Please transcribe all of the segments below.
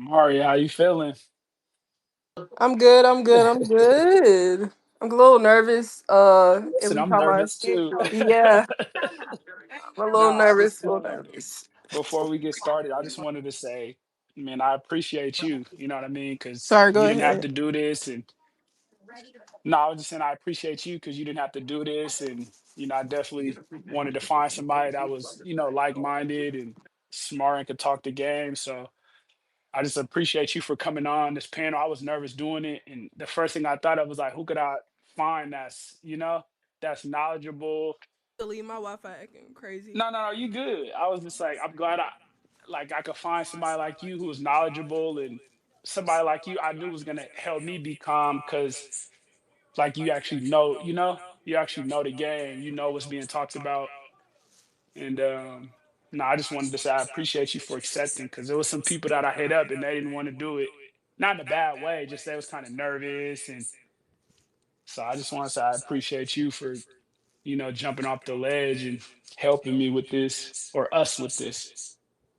Mari, how you feeling? I'm good. I'm good. I'm good. I'm a little nervous. Listen, Every I'm time nervous too. yeah, I'm a little Nah, I nervous. just A little nervous. before we get started, I just wanted to say, man, I appreciate you. You know what I mean? Because Sorry. Go you didn't have ahead. to do this, and no, I was just saying I appreciate you because you didn't have to do this, and I definitely wanted to find somebody that was like minded and smart and could talk the game. So I just appreciate you for coming on this panel. I was nervous doing it, and the first thing I thought of was like, who could I find that's knowledgeable. Delete my Wi-Fi acting crazy. No, no, no, you good. I was just like, I'm glad I could find somebody like you who was knowledgeable and somebody like you I knew was gonna help me be calm because like you actually know the game, you know what's being talked about. And no, I just wanted to say I appreciate you for accepting because there was some people that I hit up and they didn't want to do it. Not in a bad way, just they was kind of nervous. And so I just want to say I appreciate you for, jumping off the ledge and helping me with this or us with this.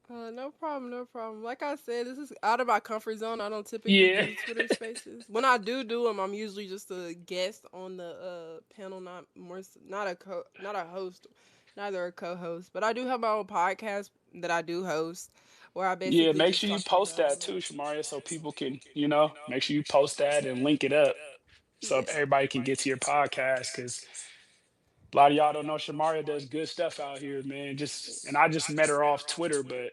No problem. No problem. Like I said, this is out of my comfort zone. I don't typically Yeah. do Twitter Spaces. When I do them, I'm usually just a guest on the panel, not a host, neither a co-host. But I do have my own podcast that I do host, where I Yeah, basically make just sure you talk to you post guys. that too, Shamaria, so people can, make sure you post that and link it up so Yeah. everybody can get to your podcast. Because a lot of y'all don't know Shamaria does good stuff out here, man. And I just met her off Twitter, but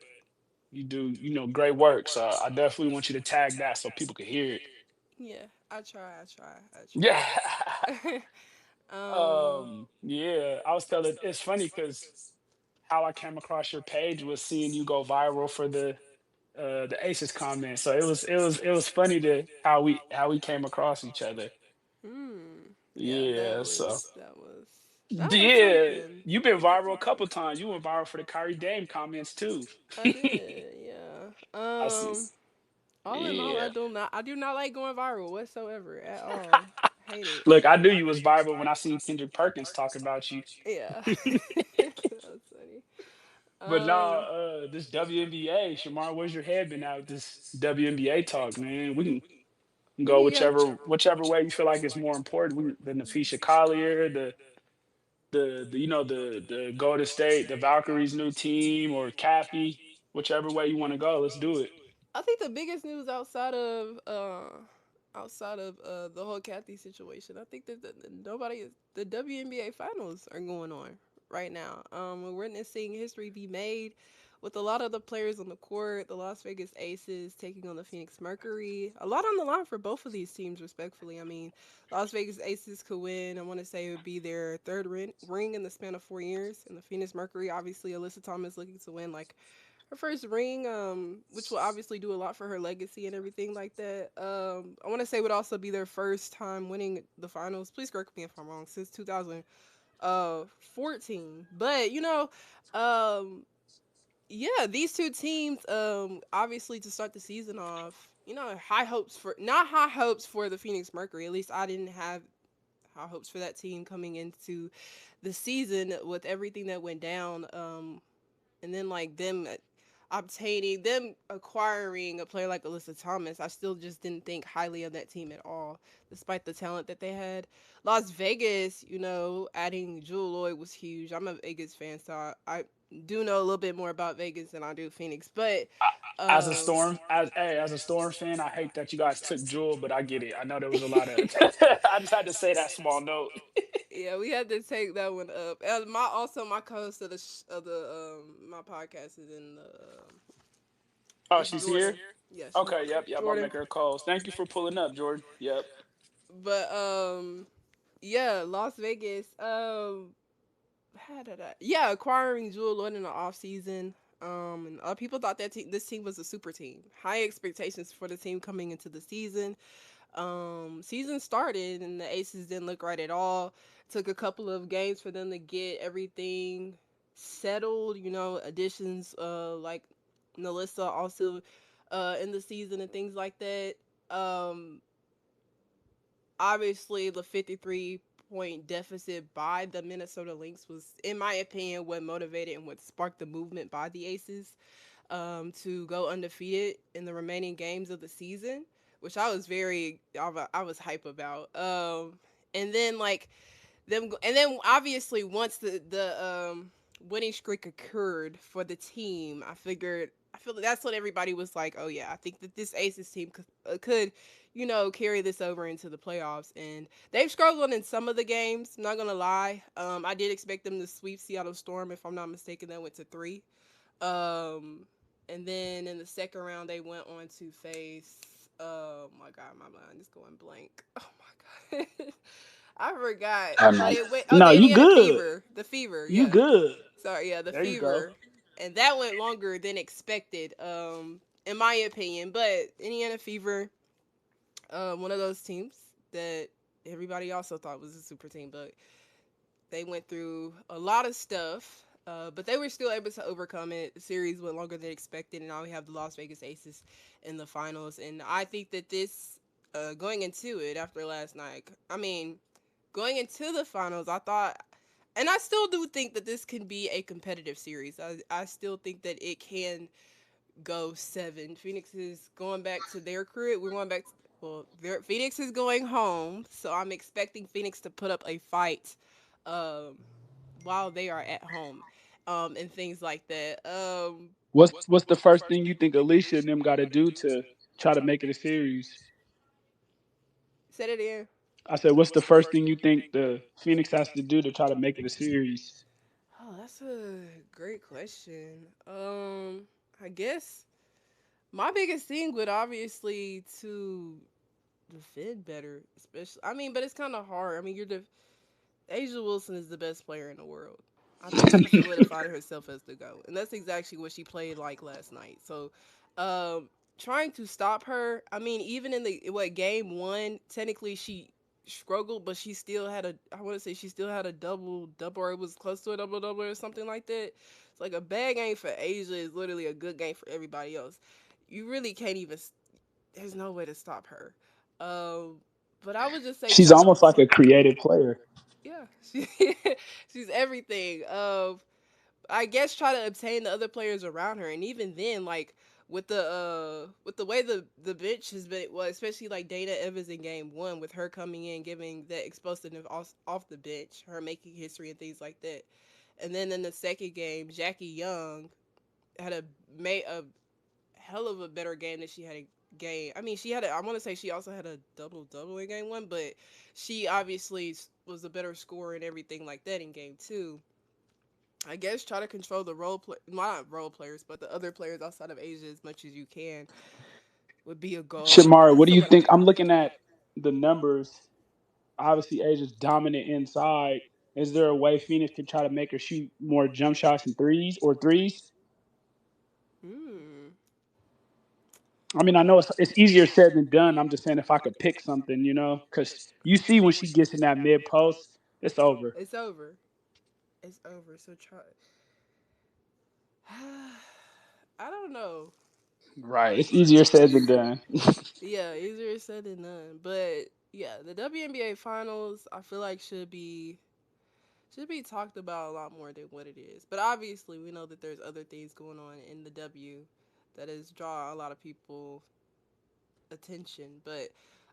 you do, great work. So I definitely want you to tag that so people can hear it. Yeah, I try, I try, Yeah. I try. Yeah. I was telling it's funny because how I came across your page was seeing you go viral for the Aces comment. So it was funny to how we came across each other. Yeah, Yeah, so that was yeah, something. you've been viral a couple times. You went viral for the Kyrie Dame comments too. I did, yeah. I see. All in all, Yeah. I do not like going viral whatsoever at all. Hate it. Look, I knew you was viral when I seen Kendrick Perkins talking about you. Yeah, that's funny. But now, Um, this WNBA, Shamar, where's your head been at with this WNBA talk, man? We can we go can go. whichever way you feel like is more important. The Nafisha Collier, the Golden State, the Valkyries new team, or Kathy, whichever way you want to go. Let's do it. I think the biggest news outside of the whole Kathy situation, I think that the WNBA finals are going on right now. We're witnessing history be made with a lot of the players on the court. The Las Vegas Aces taking on the Phoenix Mercury. A lot on the line for both of these teams, respectfully. I mean, Las Vegas Aces could win. I want to say it would be their third ring in the span of 4 years, and the Phoenix Mercury, obviously, Alyssa Thomas looking to win like her first ring, which will obviously do a lot for her legacy and everything like that. I want to say would also be their first time winning the finals. Please correct me if I'm wrong. Since 2014, but yeah, these two teams, obviously to start the season off, high hopes for not high hopes for the Phoenix Mercury. At least I didn't have high hopes for that team coming into the season with everything that went down. And then like them acquiring a player like Alyssa Thomas, I still just didn't think highly of that team at all, despite the talent that they had. Las Vegas, adding Jewel Lloyd was huge. I'm a Vegas fan, so I do know a little bit more about Vegas than I do Phoenix. But As a Storm fan, I hate that you guys took Jewel, but I get it. I know there was a lot of. I just had to say that small note. yeah, we had to take that one up. And my co-host of my podcast is in the Oh, is she's Jordan. here. Yeah, she's Okay, yep, yep. I'll Jordan. make her a call. Thank you for pulling up, Jordan. Yep. But yeah, Las Vegas. Yeah, acquiring Jewel Lloyd in the off season. And people thought this team was a super team. High expectations for the team coming into the season. Season started and the Aces didn't look right at all. Took a couple of games for them to get everything settled. Additions like Nalissa also in the season and things like that. Um, Obviously the 53-point deficit by the Minnesota Lynx was, in my opinion, what motivated and what sparked the movement by the Aces. to go undefeated in the remaining games of the season, which I was hype about. And then like and then obviously once the winning streak occurred for the team, I feel that that's when everybody was like, oh yeah, I think that this Aces team could carry this over into the playoffs. And they've struggled in some of the games. I'm not gonna lie. I did expect them to sweep Seattle Storm. If I'm not mistaken, they went to 3. Um, and then in the second round, they went on to face. Oh my god, my mind is going blank. Oh my god, I forgot. Oh But no, it went. Oh, no, the you Indiana good. Fever. The Fever. You Yeah. good. Sorry. Yeah, the There you go. Fever. And that went longer than expected. In my opinion. But Indiana Fever, one of those teams that everybody also thought was a super team, but they went through a lot of stuff, but they were still able to overcome it. The series went longer than expected, and now we have the Las Vegas Aces in the finals. And I think that going into it after last night, I mean, going into the finals, I thought, and I still do think that this can be a competitive series. I still think that it can go 7. Phoenix is going back to their crib. We're going back to, well, Phoenix is going home, so I'm expecting Phoenix to put up a fight um, while they are at home, and things like that. What's the first thing you think Alicia and them got to do to try to make it a series? Said it in. I said, what's the first thing you think the Phoenix has to do to try to make it a series? Oh, that's a great question. I guess my biggest thing would obviously to defend better, especially. I mean, but it's kind of hard. I mean, Asia Wilson is the best player in the world. I think she solidified herself as the GOAT. And that's exactly what she played like last night. So, um, trying to stop her, I mean, even in game 1, technically she struggled, but she still had I want to say she still had a double, or it was close to a double or something like that. It's like a bad game for Asia is literally a good game for everybody else. You really can't even, there's no way to stop her. Um, but I would just say She's try to, almost like a creative player. yeah, she's everything. I guess try to obtain the other players around her, and even then, like with the way the bench has been, well, especially like Dana Evans in game 1, with her coming in, giving that explosiveness off the bench, her making history and things like that. And then in the second game, Jackie Young had made a hell of a better game than she had a game. I mean, she had I want to say she also had a double in game 1, but she obviously was a better scorer and everything like that in game 2. I guess try to control the not role players, but the other players outside of Asia as much as you can would be a goal. Shamara, what That's do you what I think? would. I'm looking at the numbers. Obviously, Asia's dominant inside. Is there a way Phoenix can try to make her shoot more jump shots and threes or threes? Hmm. I mean, I know it's easier said than done. I'm just saying if I could pick something, because you see when she gets in that mid post, it's over. It's over. It's over. So try. I don't know. Right. It's easier said than done. Yeah, easier said than done. But yeah, the WNBA finals I feel like should be talked about a lot more than what it is. But obviously, we know that there's other things going on in the W that is draw a lot of people attention. But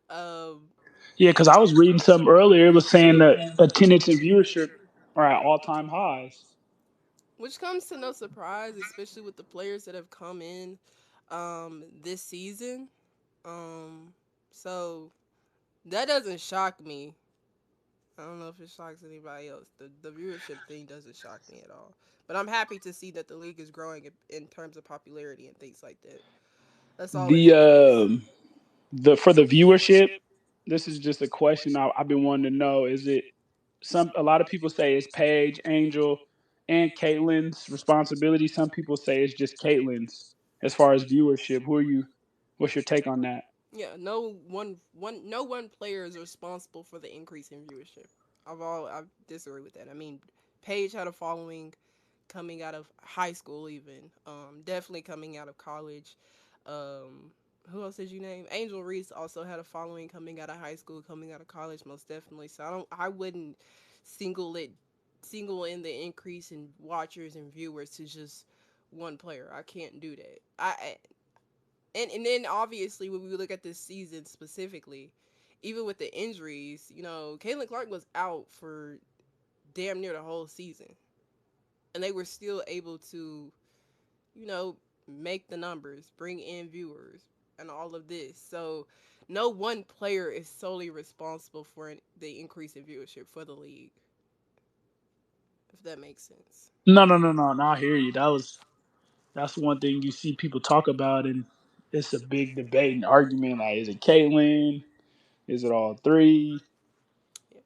um, Yeah, because I was reading something earlier. It was saying that attendance and viewership are at all time highs. which comes to no surprise, especially with the players that have come in this season. Um, so that doesn't shock me. I don't know if it shocks anybody else. The viewership thing doesn't shock me at all. But I'm happy to see that the league is growing in terms of popularity and things like that. That's always The nice. the for the viewership, this is just a question I've been wanting to know. Is it a lot of people say it's Paige, Angel, and Caitlyn's responsibility. Some people say it's just Caitlyn's as far as viewership. What's your take on that? Yeah, no one player is responsible for the increase in viewership. I disagree with that. I mean, Paige had a following coming out of high school, even definitely coming out of college. Um, who else did you name? Angel Reese also had a following coming out of high school, coming out of college, most definitely. So I wouldn't single it, single in the increase in watchers and viewers to just one player. I can't do that. And then obviously when we look at this season specifically, even with the injuries, Caitlin Clark was out for damn near the whole season, and they were still able to, you know, make the numbers, bring in viewers, and all of this. So no one player is solely responsible for the increase in viewership for the league, if that makes sense. No, no, no, no, no. I hear you. That's one thing you see people talk about, and it's a big debate and argument. Like, is it Caitlyn? Is it all three? Yeah.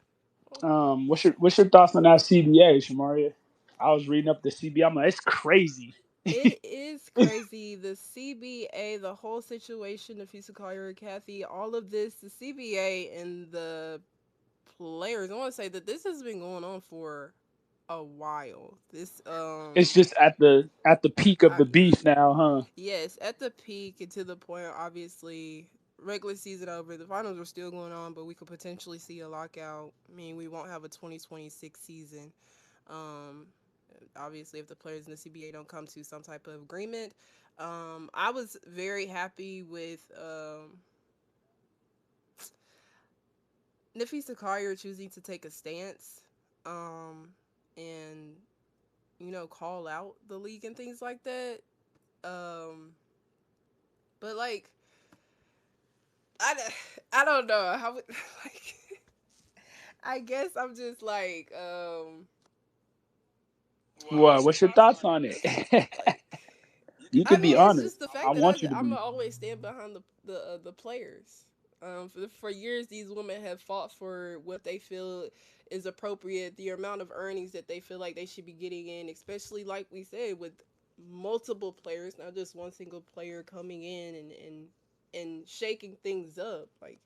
Well, What's your thoughts on that CBA, Shamaria? I was reading up the CBA. I'm like, it's crazy. it is crazy. The CBA, the whole situation, the Fisa Collier, Kathy, all of this, the CBA and the players. I want to say that this has been going on for a while. This It's just at the peak of I, the beef now, huh? yes, at the peak and to the point. Obviously, regular season over. The finals are still going on, but we could potentially see a lockout. I mean, we won't have a 2026 season. Um, Obviously, if the players in the CBA don't come to some type of agreement. I was very happy with Nafisa Collier choosing to take a stance, and call out the league and things like that. Um, but like, I, I don't know how like. I guess I'm just like, What? What's your thoughts on it? like You I could be mean, it's honest. just the I fact that want you to I'm be. gonna always stand behind the players. For years, these women have fought for what they feel is appropriate, the amount of earnings that they feel like they should be getting in, especially like we said with multiple players, not just one single player coming in and shaking things up. Like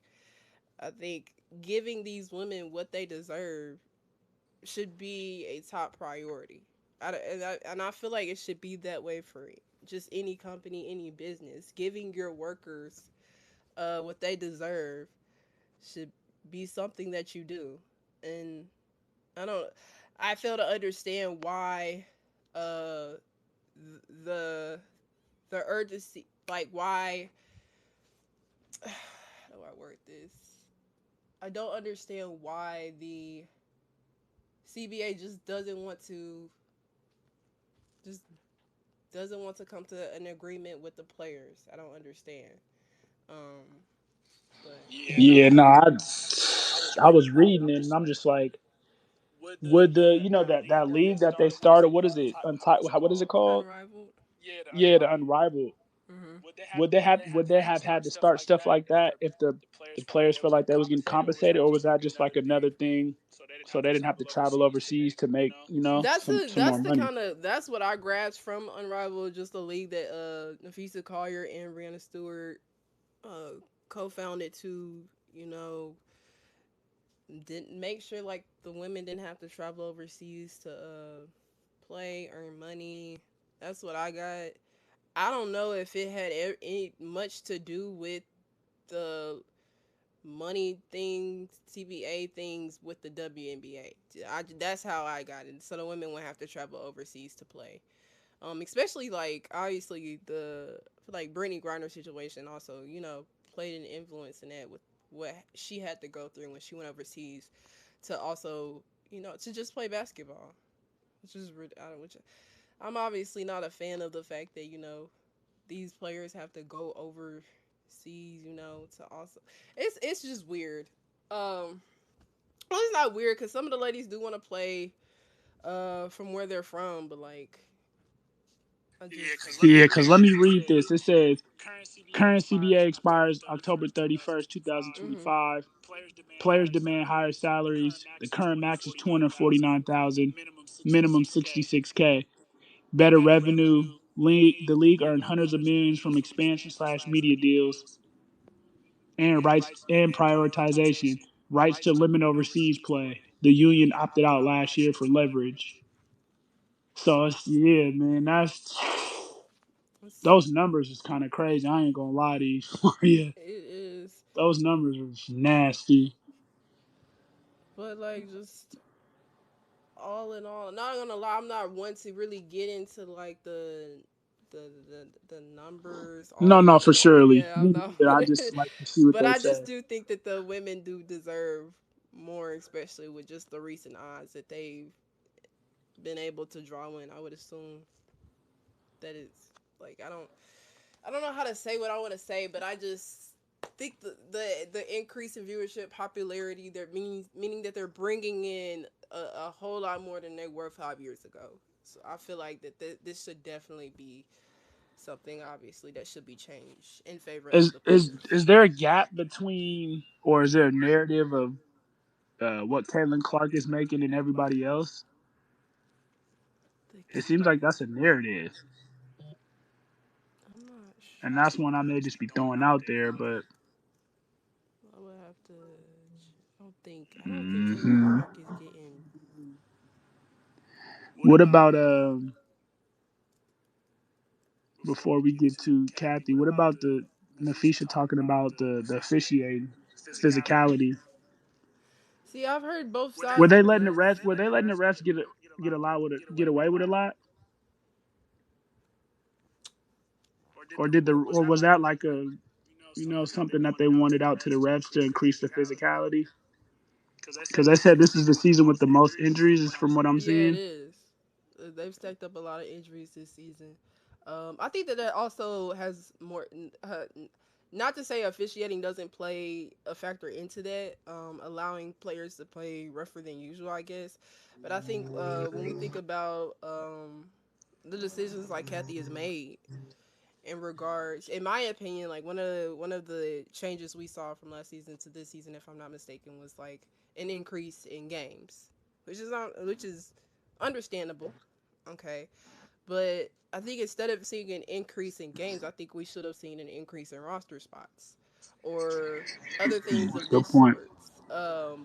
I think giving these women what they deserve should be a top priority. And I feel like it should be that way for just any company, any business. Giving your workers what they deserve should be something that you do. And I don't, I fail to understand why uh, the the urgency, like why, how do I word this? I don't understand why the CBA just doesn't want to come to an agreement with the players. I don't understand. Um, but Yeah, no, I was reading it, and I'm just like, would that league that they started? What is it? What is it called? unrivaled. Yeah, the Unrivaled. Mm-hmm. Would they have had to start stuff like that if the players felt like they was getting compensated, or was that just like another thing, so they didn't have to travel overseas to make some That's more the money? kind of that's what I grasped from Unrivaled, just a league that Nafisa Collier and Brianna Stewart uh co-founded to you know didn't make sure like the women didn't have to travel overseas to play, earn money. That's what I got. I don't know if it had any much to do with the money things, CBA things with the WNBA. That's how I got it. So the women would have to travel overseas to play. Especially like obviously the like Brittany Griner situation also played an influence in that with what she had to go through when she went overseas to also to just play basketball, which is which I'm obviously not a fan of the fact that these players have to go overseas, to also it's just weird. Um, well, it's not weird because some of the ladies do want to play from where they're from, but like I just Yeah, because let me read this. It says current CBA expires October 31st, mm-hmm. 2025. Players demand higher salaries. The current max is 249,000, minimum 66K. Better revenue. The league earned hundreds of millions from expansion/media deals and rights and prioritization. Rights to limit overseas play. The union opted out last year for leverage. So yeah, man, It's, those numbers is kind of crazy. I ain't gonna lie to you. Yeah, it is, those numbers are nasty. but like just all in all, not gonna lie, I'm not one to really get into like the numbers No, all no, in for all. surely. Yeah, I'm Me not neither. one I of just like to see what but they I say. just do think that the women do deserve more, especially with just the recent odds that they've been able to draw in. I would assume that it's like I don't know how to say what I want to say, but I just think the increase in viewership, popularity, they're meaning that they're bringing in a whole lot more than they were 5 years ago. So I feel like that this should definitely be something obviously that should be changed in favor of Is the is players. is there a gap between, or is there a narrative of what Caitlyn Clark is making and everybody else? The It key, seems like that's a narrative, I'm not and sure. that's one I may just be throwing out there. But I would have to. I don't think Caitlin hmm Clark is getting. what about before we get to Kathy? What about the Nafisha talking about the officiating physicality? See, I've heard both Were sides they on letting the this. refs? Were they letting the refs get away with a lot, or was that like a something that they wanted out to the refs to increase the physicality? Because they said this is the season with the most injuries, is from what I'm Yeah, it seeing. is. They've stacked up a lot of injuries this season. I think that that also has more. Not to say officiating doesn't play a factor into that, allowing players to play rougher than usual, I guess. But I think when we think about the decisions like Kathy has made in regards, in my opinion, like one of the changes we saw from last season to this season, if I'm not mistaken, was like an increase in games, which is understandable, okay. But I think instead of seeing an increase in games, I think we should have seen an increase in roster spots or other things of Good this point. sort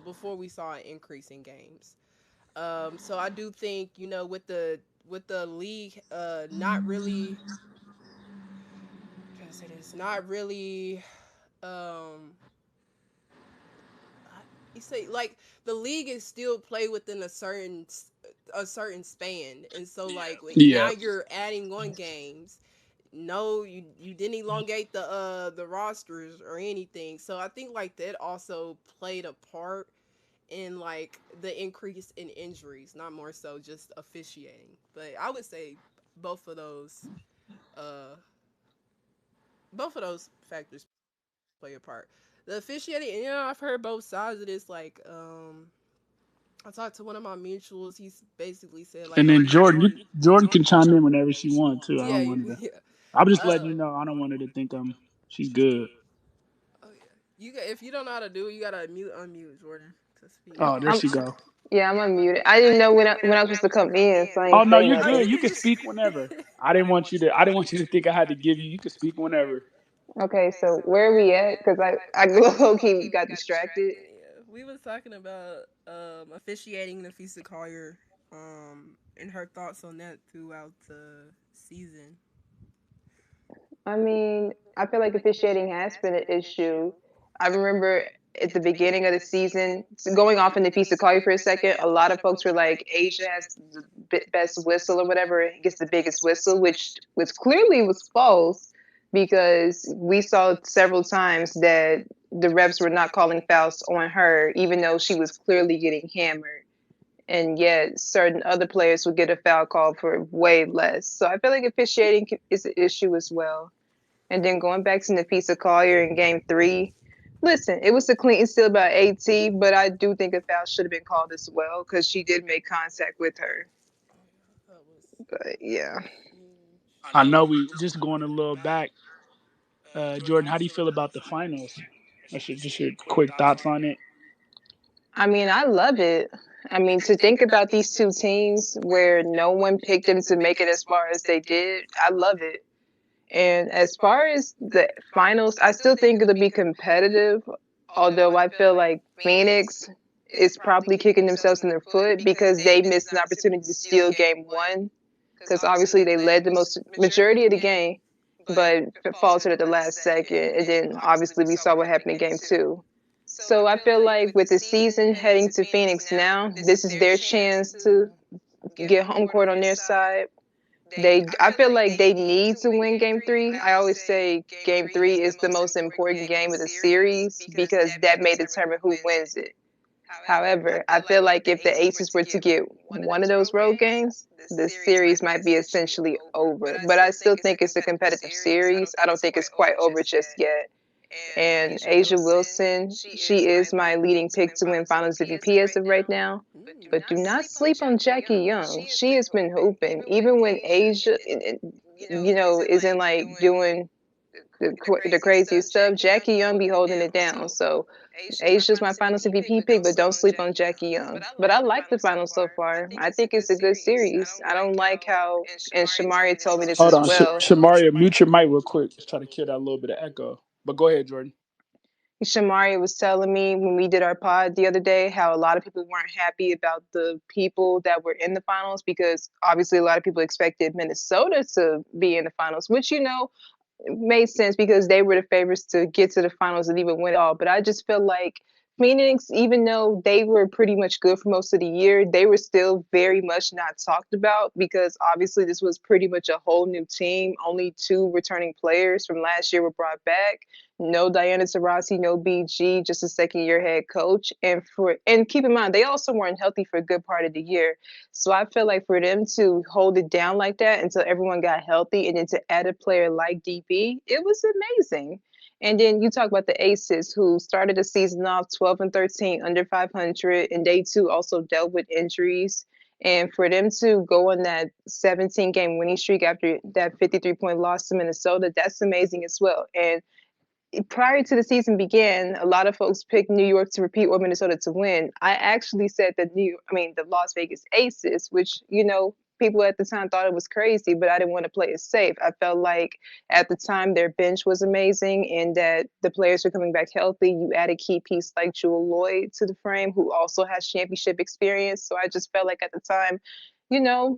before we saw an increase in games. So I do think with the league not really trying to say this not really um you say like the league is still play within a certain span, and so like now Yeah, you're adding on games. No, you didn't elongate the rosters or anything, so I think like that also played a part in like the increase in injuries, not more so just officiating. But I would say both of those uh both of those factors play a part. The officiating, I've heard both sides of this. Like, I talked to one of my mutuals. He's basically said like, and oh, then Jordan can chime in whenever she wants too. I yeah, don't want to. yeah. I'm just letting Uh, you know. I don't want her to think she's good. oh yeah. If you don't know how to do it, you gotta mute unmute Jordan to speak. Oh, there I'm she go. yeah, I'm unmuted. I didn't know when I was supposed to come in, so I Oh ain't no, say you're Oh, you good. nothing. You could can just. speak whenever. I didn't want you to. I didn't want you to think I had to give you. You can speak whenever. Okay, so where are we at? Because I low key got distracted. Yeah, we was talking about officiating Nafisa Collier, and her thoughts on that throughout the season. I mean, I feel like officiating has been an issue. I remember at the beginning of the season, going off in the piece of call you for a second, a lot of folks were like, Asia has the best whistle or whatever, gets the biggest whistle, which clearly was false because we saw several times that the refs were not calling fouls on her, even though she was clearly getting hammered. And yet, certain other players would get a foul call for way less. So I feel like officiating is an issue as well. And then going back to Nafisa Collier in game 3, listen, it was a clean steal by AT, but I do think a foul should have been called as well because she did make contact with her. Oh yeah, that was But yeah. huge. I know we just going a little back. Jordan, how do you feel about the finals? I should just your quick thoughts on it. I mean, I love it. I mean, to think about these two teams where no one picked them to make it as far as they did, I love it. And as far as the finals, I still think it'll be competitive, although I feel like Phoenix is probably kicking themselves in their foot because they missed an opportunity to steal game 1 because obviously they led the most majority of the game, but faltered at the last second. And then obviously we saw what happened in game 2. So I feel like with the season heading to Phoenix now, this is their chance to get home court on their side. I feel like they need to win game 3. I always say game 3 is the most important game of the series because that may determine who wins it. However, I feel like if the Aces were to get one of those road games, the series might be essentially over. But I still think it's a competitive series. I don't think it's quite over just yet. And Asia Wilson, she is my leading pick to win Finals MVP as of right now. Mm. But do not sleep on Jackie Young. She has been hooping, even when Asia, isn't like doing the craziest stuff. Jackie Young be holding it down. So Asia's my Finals MVP pick, but don't sleep on Jackie Young. But I like the finals so far. I think it's a good series. I don't like how, and Shamari told me this Hold as on, well. Shamaria, mute your mic real quick. Just try to kill that little bit of echo. But go ahead, Jordan. Shamari was telling me when we did our pod the other day how a lot of people weren't happy about the people that were in the finals because obviously a lot of people expected Minnesota to be in the finals, which made sense because they were the favorites to get to the finals and even win it all. But I just feel like Phoenix, even though they were pretty much good for most of the year, they were still very much not talked about because obviously this was pretty much a whole new team. Only 2 returning players from last year were brought back. No Diana Taurasi, no BG, just a second-year head coach. And keep in mind, they also weren't healthy for a good part of the year. So I feel like for them to hold it down like that until everyone got healthy and then to add a player like DB, it was amazing. And then you talk about the Aces who started the season off 12 and 13 under 500, and they too also dealt with injuries. And for them to go on that 17 game winning streak after that 53-point loss to Minnesota, that's amazing as well. And prior to the season began, a lot of folks picked New York to repeat or Minnesota to win. I actually said the Las Vegas Aces, which people at the time thought it was crazy, but I didn't want to play it safe. I felt like at the time their bench was amazing and that the players were coming back healthy. You add a key piece like Jewel Lloyd to the frame, who also has championship experience. So I just felt like at the time,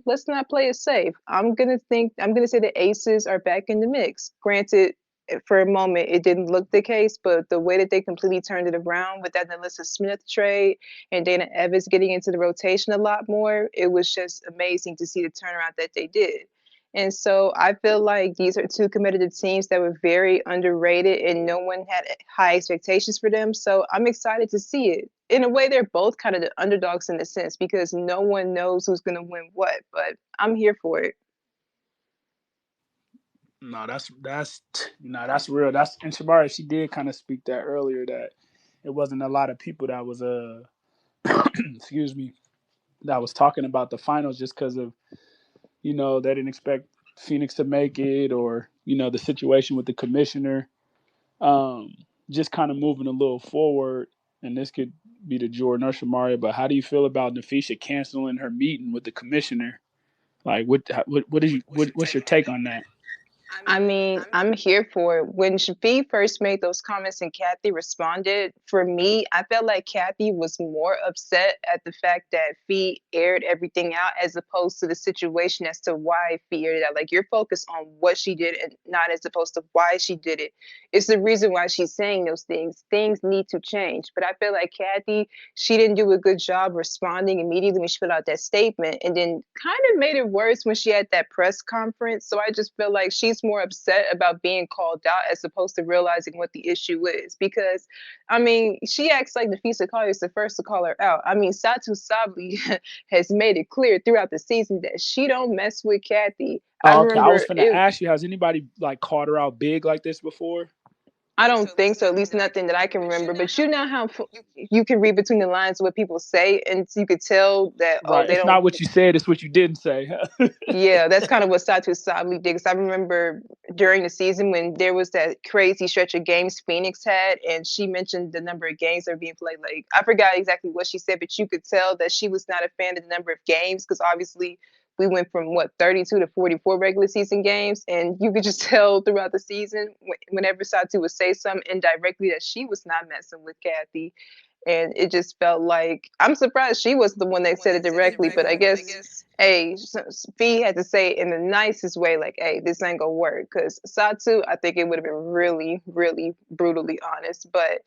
let's not play it safe. I'm gonna say the Aces are back in the mix. Granted, for a moment it didn't look the case, but the way that they completely turned it around with that Alyssa Smith trade and Dana Evans getting into the rotation a lot more, it was just amazing to see the turnaround that they did. And so I feel like these are 2 competitive teams that were very underrated and no one had high expectations for them. So I'm excited to see it. In a way, they're both kind of the underdogs in a sense because no one knows who's going to win what, but I'm here for it. No, that's real. That's and Shamari, she did kind of speak that earlier that it wasn't a lot of people that was excuse me, that was talking about the finals just because of they didn't expect Phoenix to make it or the situation with the commissioner. Um, just kind of moving a little forward, and this could be to Jordan or Shamaria, but how do you feel about Nafisha canceling her meeting with the commissioner? Like, what's your take on that? I mean, I'm here for it. When Shafi first made those comments and Kathy responded, for me, I felt like Kathy was more upset at the fact that Fee aired everything out as opposed to the situation as to why Fee aired it out. Like, you're focused on what she did and not as opposed to why she did it. It's the reason why she's saying those things. Things need to change. But I feel like Kathy, she didn't do a good job responding immediately when she put out that statement and then kind of made it worse when she had that press conference. So I just feel like she's more upset about being called out as opposed to realizing what the issue is. Because, I mean, she acts like Nafisa Colliers is the first to call her out. I mean, Satu Sabli has made it clear throughout the season that she don't mess with Kathy. I Oh, okay. I was remember gonna it. ask you, has anybody like called her out big like this before? I don't think so. At least nothing that I can remember. But you know how you can read between the lines of what people say, and you could tell that Right. they It's don't. not what you said; it's what you didn't say. Yeah, that's kind of what Satu Sabli did. Because I remember during the season when there was that crazy stretch of games Phoenix had, and she mentioned the number of games that are being played. Like, I forgot exactly what she said, but you could tell that she was not a fan of the number of games because obviously we went from 32 to 44 regular season games, and you could just tell throughout the season whenever Satu would say something indirectly that she was not messing with Kathy. And it just felt like I'm surprised she was the one that said it directly, but I guess hey, Fee had to say it in the nicest way, like, hey, this ain't gonna work. Because Satu, I think it would have been really, really brutally honest. But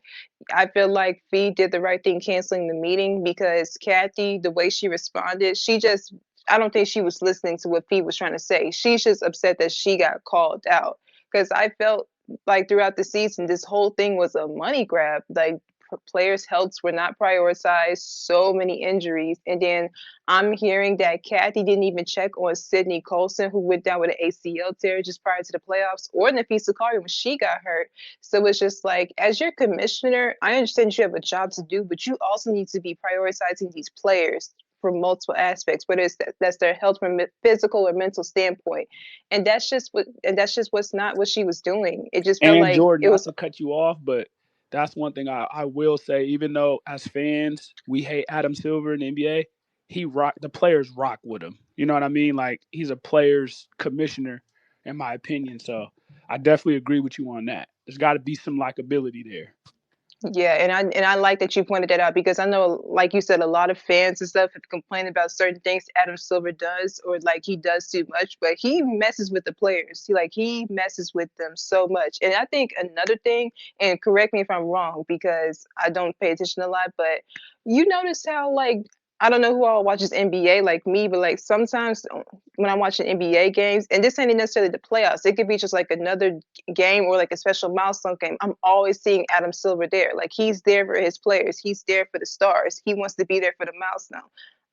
I feel like Fee did the right thing canceling the meeting because Kathy, the way she responded, she just, I don't think she was listening to what Fee was trying to say. She's just upset that she got called out. Because I felt like throughout the season, this whole thing was a money grab. Like, players' healths were not prioritized, so many injuries. And then I'm hearing that Kathy didn't even check on Sydney Colson, who went down with an ACL tear just prior to the playoffs, or Nafisa Collier when she got hurt. So it's just like, as your commissioner, I understand you have a job to do, but you also need to be prioritizing these players from multiple aspects, whether it's that's their health from a physical or mental standpoint, and that's just what's not what she was doing. It just felt And like Jordan, it not was. to cut you off, but that's one thing I will say. Even though as fans we hate Adam Silver in the NBA, he rock the players rock with him. You know what I mean? Like he's a players commissioner, in my opinion. So I definitely agree with you on that. There's got to be some likability there. Yeah, and I like that you pointed that out because I know, like you said, a lot of fans and stuff have complained about certain things Adam Silver does, or like he does too much, but he messes with the players. He messes with them so much. And I think another thing, and correct me if I'm wrong because I don't pay attention a lot, but you notice how like I don't know who all watches NBA like me, but like sometimes when I'm watching NBA games, and this ain't necessarily the playoffs, it could be just like another game or like a special milestone game. I'm always seeing Adam Silver there. Like he's there for his players. He's there for the stars. He wants to be there for the milestone.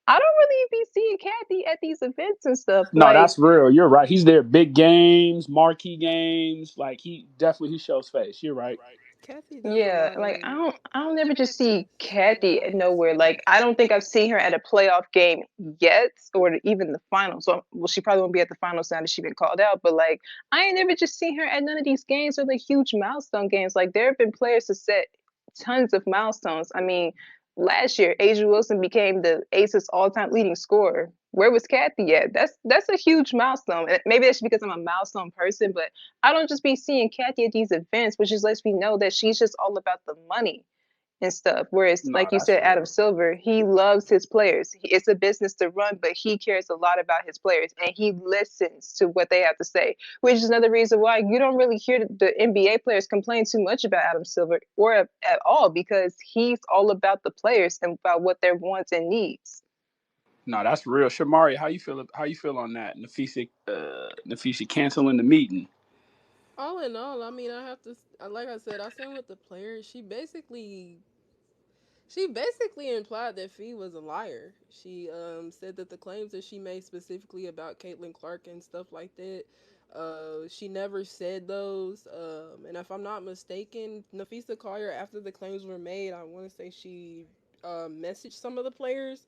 I don't really be seeing Kathy at these events and stuff. No, that's real. You're right. He's there big games, marquee games. Like he definitely he shows face. You're right. Kathy does a Yeah, lot like of I don't never just see Kathy at sacrifice. nowhere. Like I don't think I've seen her at a playoff game yet, or even the finals. So well, she probably won't be at the finals now that she's been called out. But like I ain't never just seen her at none of these games or the huge milestone games. Like there have been players to set tons of milestones. I mean, last year Asia Wilson became the Aces all-time leading scorer. Where was Kathy at? That's a huge milestone. Maybe that's because I'm a milestone person, but I don't just be seeing Kathy at these events, which just lets me know that she's just all about the money and stuff. Whereas, No, like you that's said, Adam real. Silver, he loves his players. It's a business to run, but he cares a lot about his players and he listens to what they have to say, which is another reason why you don't really hear the NBA players complain too much about Adam Silver or at all because he's all about the players and about what their wants and needs. No, that's real. Shamari, how you feel? How you feel on that? Nafisa canceling the meeting. All in all, I mean, I have to, like I said, I stand with the players. She basically implied that Fee was a liar. She said that the claims that she made specifically about Caitlyn Clark and stuff like that, she never said those. And if I'm not mistaken, Nafisa Collier, after the claims were made, I want to say she messaged some of the players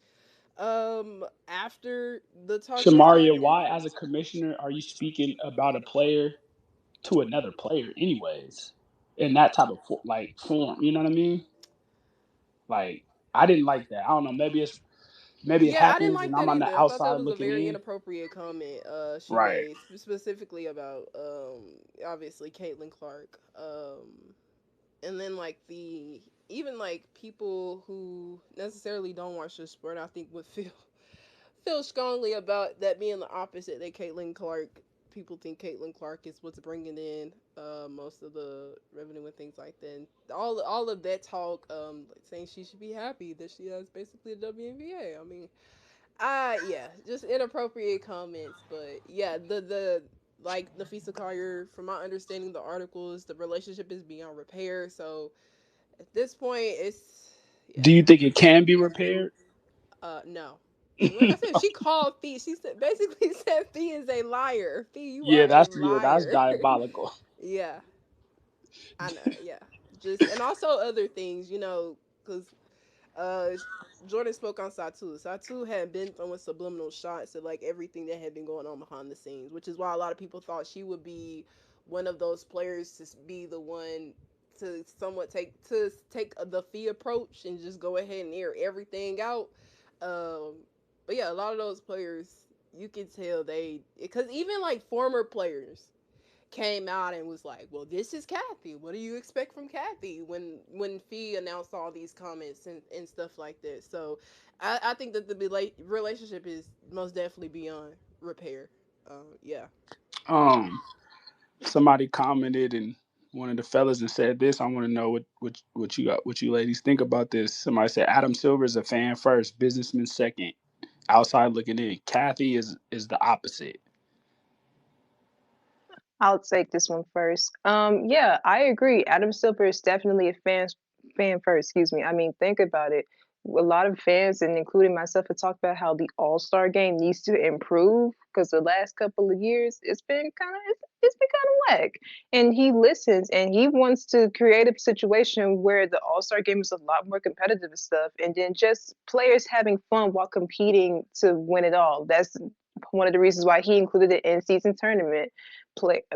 after the talk was Shamaria, done. why, as a commissioner, are you speaking about a player to another player, anyways, in that type of form? You know what I mean? Like, I didn't like that. I don't know. Maybe it Yeah, I didn't happens, and like I'm that on the either. I thought that outside was a looking very in. inappropriate comment she Right. made specifically about obviously Caitlin Clark. And then like the even like people who necessarily don't watch the sport, I think would feel strongly about that being the opposite. That Caitlin Clark, people think Caitlin Clark is what's bringing in most of the revenue and things like that. And all of that talk, like saying she should be happy that she has basically a WNBA. I mean, yeah, just inappropriate comments, but yeah, the like Nafisa Collier, from my understanding, the articles, the relationship is beyond repair. So at this point, it's yeah, Do you think it can be repaired? no. Like I said, she called Fee. She said basically said Fee is a liar. Fee, you Yeah, are a that's liar. diabolical. Yeah, I know. Yeah, just and also other things, because uh, Jordan spoke on Satu. Satu had been throwing subliminal shots at like everything that had been going on behind the scenes, which is why a lot of people thought she would be one of those players to be the one to somewhat take the fee approach and just go ahead and air everything out. Um, but yeah, a lot of those players, you can tell they, because even like former players, came out and was like, "Well, this is Kathy. What do you expect from Kathy?" When Fee announced all these comments and stuff like that. So, I think that the relationship is most definitely beyond repair. Yeah. Um, Somebody commented and one of the fellas and said this. I want to know what you got, what you ladies think about this. Somebody said Adam Silver is a fan first, businessman second, outside looking in. Kathy is the opposite. I'll take this one first. Yeah, I agree. Adam Silver is definitely a fan first. Excuse me. I mean, think about it. A lot of fans, and including myself, have talked about how the All Star game needs to improve because the last couple of years it's been kind of whack. And he listens and he wants to create a situation where the All Star game is a lot more competitive and stuff, and then just players having fun while competing to win it all. That's one of the reasons why he included the in season tournament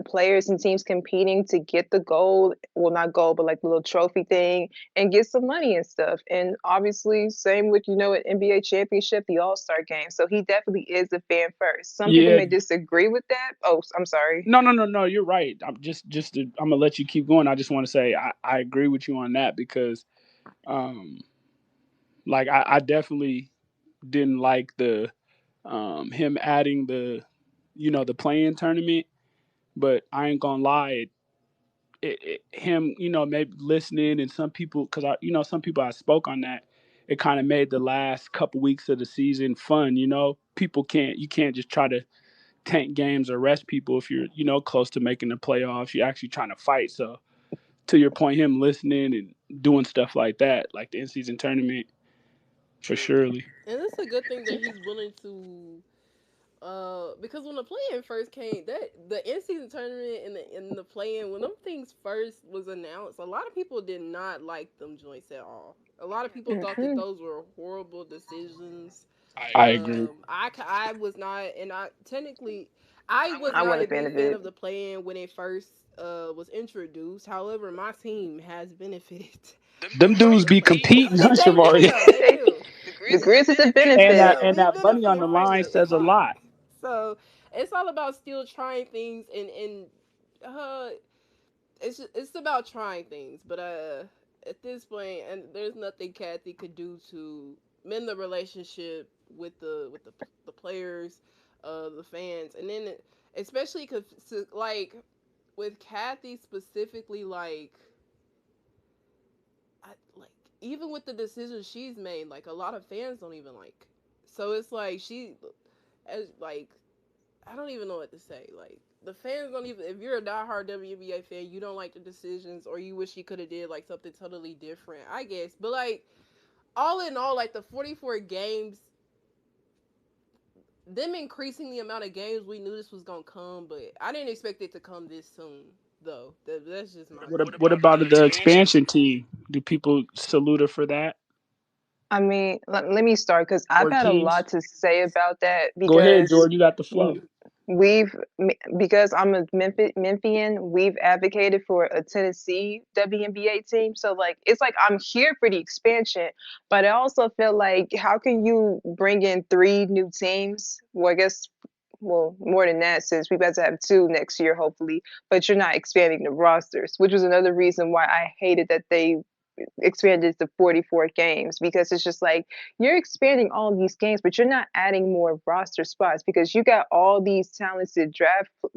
players and teams competing to get the gold, well, not gold, but like the little trophy thing, and get some money and stuff. And obviously, same with an NBA championship, the All Star game. So he definitely is a fan first. Some people Yeah. may disagree with that. Oh, I'm sorry. No, no, no, no. You're right. I'm gonna let you keep going. I just want to say I agree with you on that because, um, like I definitely didn't like the him adding the playing tournament, but I ain't gonna lie, him maybe listening and some people because some people I spoke on that, it kind of made the last couple weeks of the season fun. People you can't just try to tank games or rest people if you're close to making the playoffs. You're actually trying to fight. So to your point, him listening and doing stuff like that, like the in season tournament, for surely. And it's a good thing that he's willing to because when the play-in first came, that the in-season tournament and the play-in, when them things first was announced, a lot of people did not like them joints at all. A lot of people thought that Hmm. those were horrible decisions. I agree. I was not, and I technically, I was I not wasn't a a fan big of fan it. of the play-in when it first was introduced. However, my team has benefited. Them dudes be competing, huh, They do Shavari? though. They They, do. the Grizz is a and that benefit. and We that money on benefited the from line it. says a lot. So it's all about still trying things and uh it's about trying things. But at this point, and there's nothing Kathy could do to mend the relationship with the players, the fans, and then especially because like with Kathy specifically, like even with the decisions she's made, like a lot of fans don't even like. So it's like she, as like I don't even know what to say. Like the fans don't even. If you're a diehard WNBA fan, you don't like the decisions, or you wish she could have did like something totally different. I guess, but like all in all, like the 44 games, them increasing the amount of games, we knew this was gonna come, but I didn't expect it to come this soon. Though that's just my opinion. What about the expansion team? Do people salute her for that I mean, let me start because I've or had a teams? lot to say about that Go ahead, because Jordan. You got the flow. we've because I'm a Memphian, we've advocated for a Tennessee WNBA team. So like it's like I'm here for the expansion, but I also feel like how can you bring in three new teams? Well, I guess more than that since we about to have two next year, hopefully. But you're not expanding the rosters, which was another reason why I hated that they expanded to 44 games because it's just like you're expanding all these games but you're not adding more roster spots because you got all these talented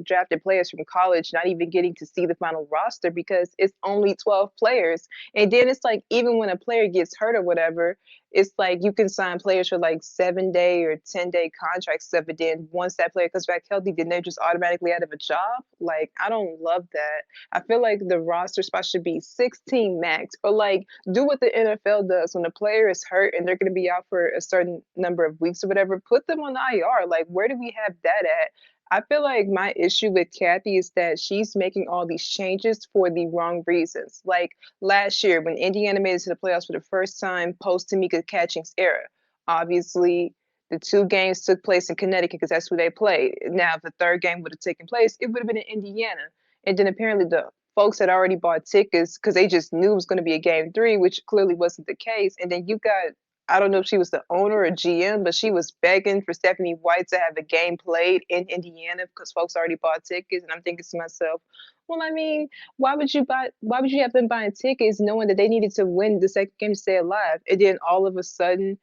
drafted players from college not even getting to see the final roster because it's only 12 players. And then it's like even when a player gets hurt or whatever, it's like you can sign players for like 7 day or 10 day contracts stuff, but then once that player comes back healthy then they're just automatically out of a job. Like I don't love that. I feel like the roster spot should be 16 max, or like do what the NFL does when a player is hurt and they're going to be out for a certain number of weeks or whatever. Put them on the IR. Like, where do we have that at? I feel like my issue with Kathy is that she's making all these changes for the wrong reasons. Like last year when Indiana made it to the playoffs for the first time post Tamika Catchings era, obviously the two games took place in Connecticut because that's who they played. Now, if the third game would have taken place, it would have been in Indiana. And then apparently the folks had already bought tickets because they just knew it was going to be a game three, which clearly wasn't the case. And then you got I don't know if she was the owner or GM, but she was begging for Stephanie White to have the game played in Indiana because folks already bought tickets. And I'm thinking to myself, well, I mean, why would you have them buying tickets knowing that they needed to win the second game to stay alive? And then all of a sudden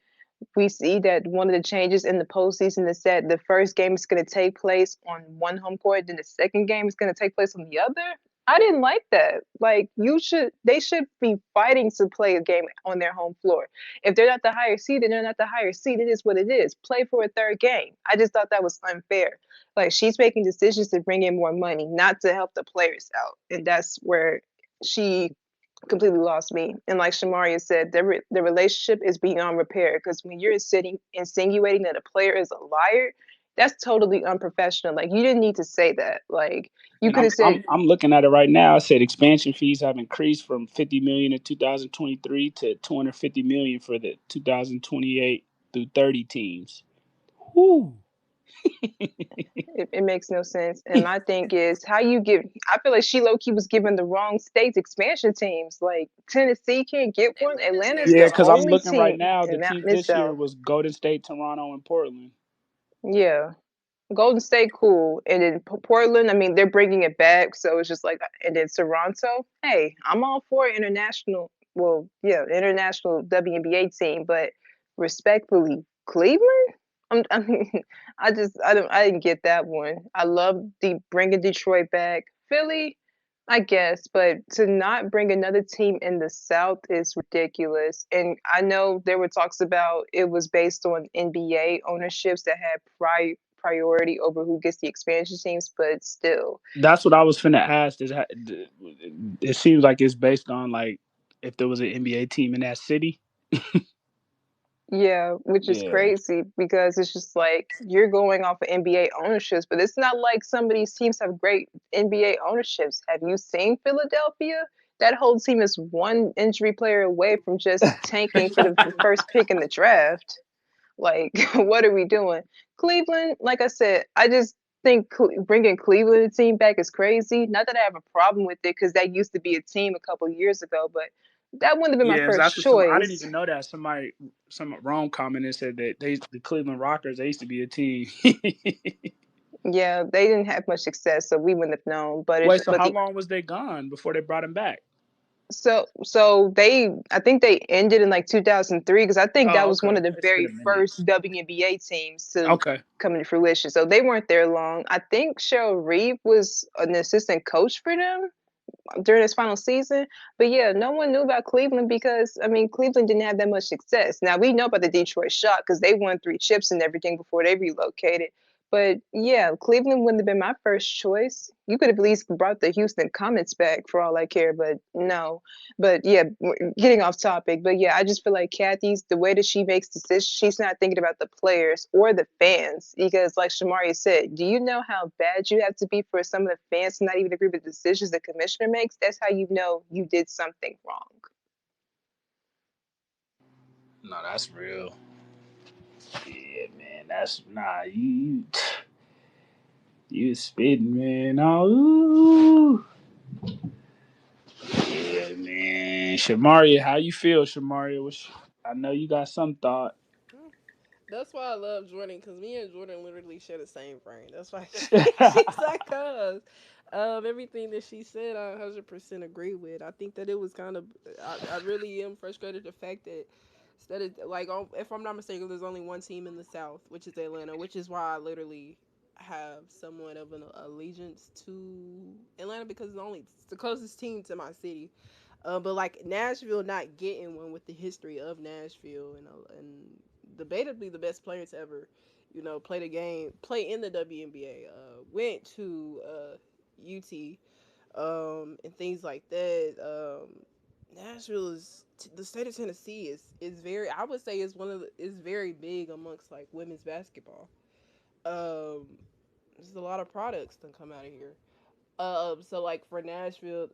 we see that one of the changes in the postseason is that the first game is going to take place on one home court, then the second game is going to take place on the other. I didn't like that. Like they should be fighting to play a game on their home floor. If they're not the higher seed, then they're not the higher seed. It is what it is. Play for a third game. I just thought that was unfair. Like she's making decisions to bring in more money, not to help the players out, and that's where she completely lost me. And like Shamaria said, the relationship is beyond repair because when you're sitting insinuating that a player is a liar, that's totally unprofessional. Like you didn't need to say that. Like you And could I'm have said, I'm I'm looking at it right now. I said expansion fees have increased from 50 million in 2023 to 250 million for the 2028 through 30 teams. Whoo. it makes no sense. And my thing is how you give. I feel like she low key was given the wrong state's expansion teams. Like Tennessee can't get one. Atlanta's Yeah, the because I'm only looking right team now. The in that teams Mid this year South. was Golden State, Toronto, and Portland. Yeah. Golden State, cool. And then Portland, I mean, they're bringing it back. So it's just like, and then Toronto, hey, I'm all for international. Well, yeah, international WNBA team, but respectfully, Cleveland. I mean, I didn't get that one. I love the bringing Detroit back. Philly, I guess, but to not bring another team in the South is ridiculous. And I know there were talks about it was based on NBA ownerships that had priority over who gets the expansion teams, but still, That's what I was finna ask. It seems like it's based on like if there was an NBA team in that city. yeah, which is Yeah, crazy because it's just like you're going off of NBA ownerships, but it's not like some of these teams have great NBA ownerships. Have you seen Philadelphia? That whole team is one injury player away from just tanking for the first pick in the draft. Like, what are we doing? Cleveland, like I said, I just think bringing Cleveland team back is crazy. Not that I have a problem with it because that used to be a team a couple years ago, but that wouldn't have been my yeah. first That's what some. I didn't choice. even know that some wrong commented said that the Cleveland Rockers they used to be a team. Yeah, they didn't have much success, so we wouldn't have known. But Wait, it's so how long was they gone before they brought him back? so they I think they ended in like 2003 because I think that Oh, was one okay. of the It's been very a minute. first WNBA teams to Okay. come into fruition. So they weren't there long. I think Cheryl Reeve was an assistant coach for them during his final season. But yeah, no one knew about Cleveland because I mean Cleveland didn't have that much success. Now we know about the Detroit Shock because they won 3 chips and everything before they relocated. But yeah, Cleveland wouldn't have been my first choice. You could have at least brought the Houston Comets back for all I care, but no. But yeah, getting off topic. But yeah, I just feel like Kathy's the way that she makes decisions, she's not thinking about the players or the fans. Because like Shamaria said, do you know how bad you have to be for some of the fans to not even agree with the decisions the commissioner makes? That's how you know you did something wrong. No, that's real. Yeah, man. That's nah. You spitting, man. Oh, ooh. Yeah, man. Shamaria, how you feel, Shamaria? I know you got some thought. Mm. That's why I love Jordan because me and Jordan literally share the same brain. That's why she's like us. Everything that she said, I 100% agree with. I think that it was kind of, I really am frustrated the fact that instead of like, if I'm not mistaken, there's only one team in the South, which is Atlanta, which is why I literally have somewhat of an allegiance to Atlanta because it's the closest team to my city. But like Nashville not getting one with the history of Nashville and debatably the best player to ever, play the game, play in the WNBA, went to UT, and things like that. Nashville the state of Tennessee is very, I would say, is one of the, is very big amongst like women's basketball. Um, there's a lot of products that come out of here. So like for Nashville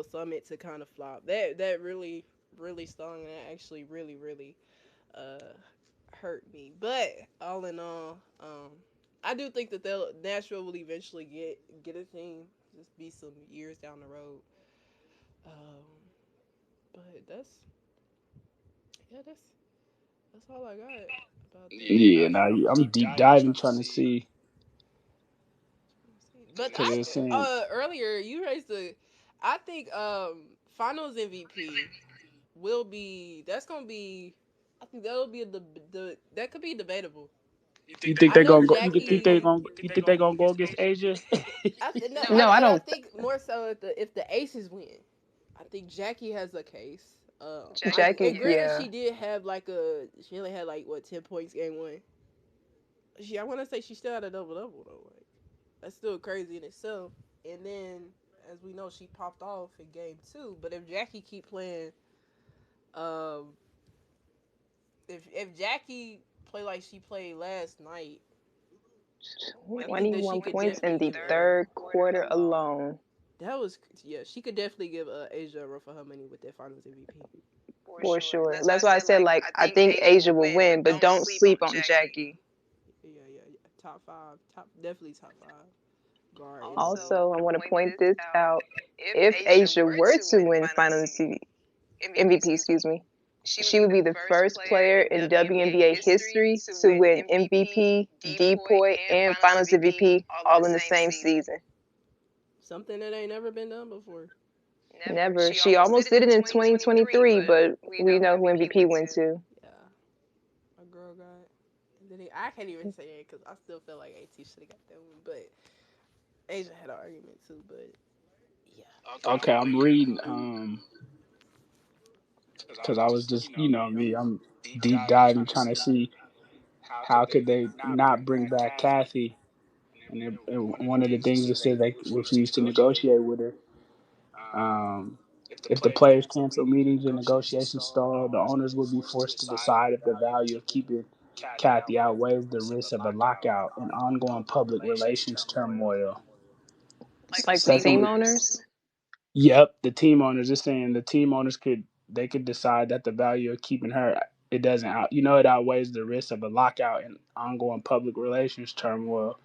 Summit to kind of flop, that really stung and that actually really uh hurt me. But all in all, I do think that Nashville will eventually get a team. Just be some years down the road. Um, but that's yeah, That's all I got about that. Yeah, now I'm deep diving trying to see But because it was saying earlier you raised the, I think Finals MVP will be, that's gonna be, I think that'll be the that could be debatable. you think I they're know gonna go Jackie. you think they're gonna go against Asia? No, No, I and I don't. think more so if the Aces win, I think Jackie has a case. Jackie, And granted, yeah. she did have like she only had like what 10 points game one. I want to say she still had a double double though. Like that's still crazy in itself. And then as we know, she popped off in game two. But if Jackie keep playing, um, if Jackie play like she played last night, I think that she 21 could points definitely in the give third quarter alone. that was, yeah, she could definitely give Asia a run for her money with that Finals MVP. For sure. That's why I said, like, I think Asia will win, but don't sleep on Jackie. Yeah. Top five, top definitely top five guard in the league. Also, I want to point this out. If Asia were to win Finals MVP, excuse me, she would be the first player in WNBA history to win MVP, DPOY, and Finals MVP all in the same season. Something that ain't never been done before. Never. She almost did it in 2023, but we know who MVP went to. Yeah, a girl got. And then I can't even say it because I still feel like AT should have got that one, but Asia had an argument too. But yeah, Okay, I'm reading because I was just me, I'm deep diving trying to see how could they not bring back Kathy, and one of the things it says they refused to negotiate with her. Um, if the players cancel meetings and negotiations stall, the owners will be forced to decide if the value of keeping Kathy outweighs the risk of a lockout and ongoing public relations turmoil. Like the team Secondly, owners. yep, the team owners are saying the team owners could decide that the value of keeping her it doesn't out it outweighs the risk of a lockout and ongoing public relations turmoil.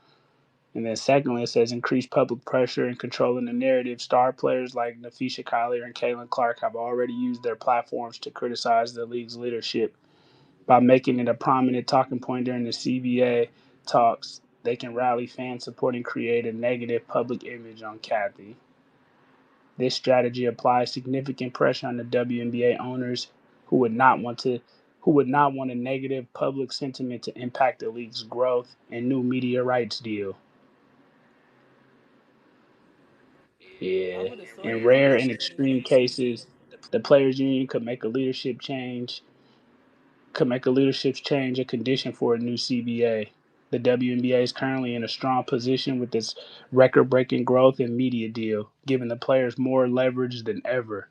And then secondly, it says increased public pressure and controlling the narrative. Star players like Nafisha Collier and Caitlyn Clark have already used their platforms to criticize the league's leadership by making it a prominent talking point during the CBA talks. They can rally fan support and create a negative public image on Kathy. This strategy applies significant pressure on the WNBA owners who would not want to who would not want a negative public sentiment to impact the league's growth and new media rights deal. I Yeah. would have thought In it rare and honestly. extreme cases, the players union could make a leadership change a condition for a new CBA. The WNBA is currently in a strong position with its record-breaking growth and media deal, giving the players more leverage than ever.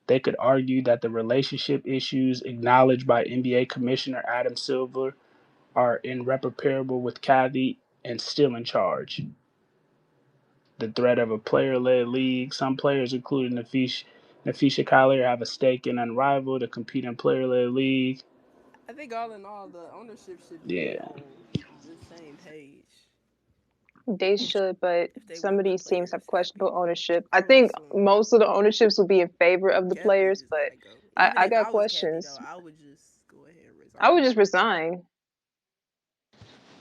They could argue that the relationship issues acknowledged by NBA Commissioner Adam Silver are irreparable with Kathy and still in charge. The threat of a player-led league. Some players, including Nafisha Collier, have a stake in Unrivaled, a competing player-led league. I think all in all, the ownership should be Yeah, on the same page They should, but if they some want of the these teams players have happy. questionable ownership. I I'm think just one. most of the ownerships will be in favor of the Kathy players, just but gotta go. I, Even I if got I was Kathy though, questions. I would just go ahead and I would resign. just resign.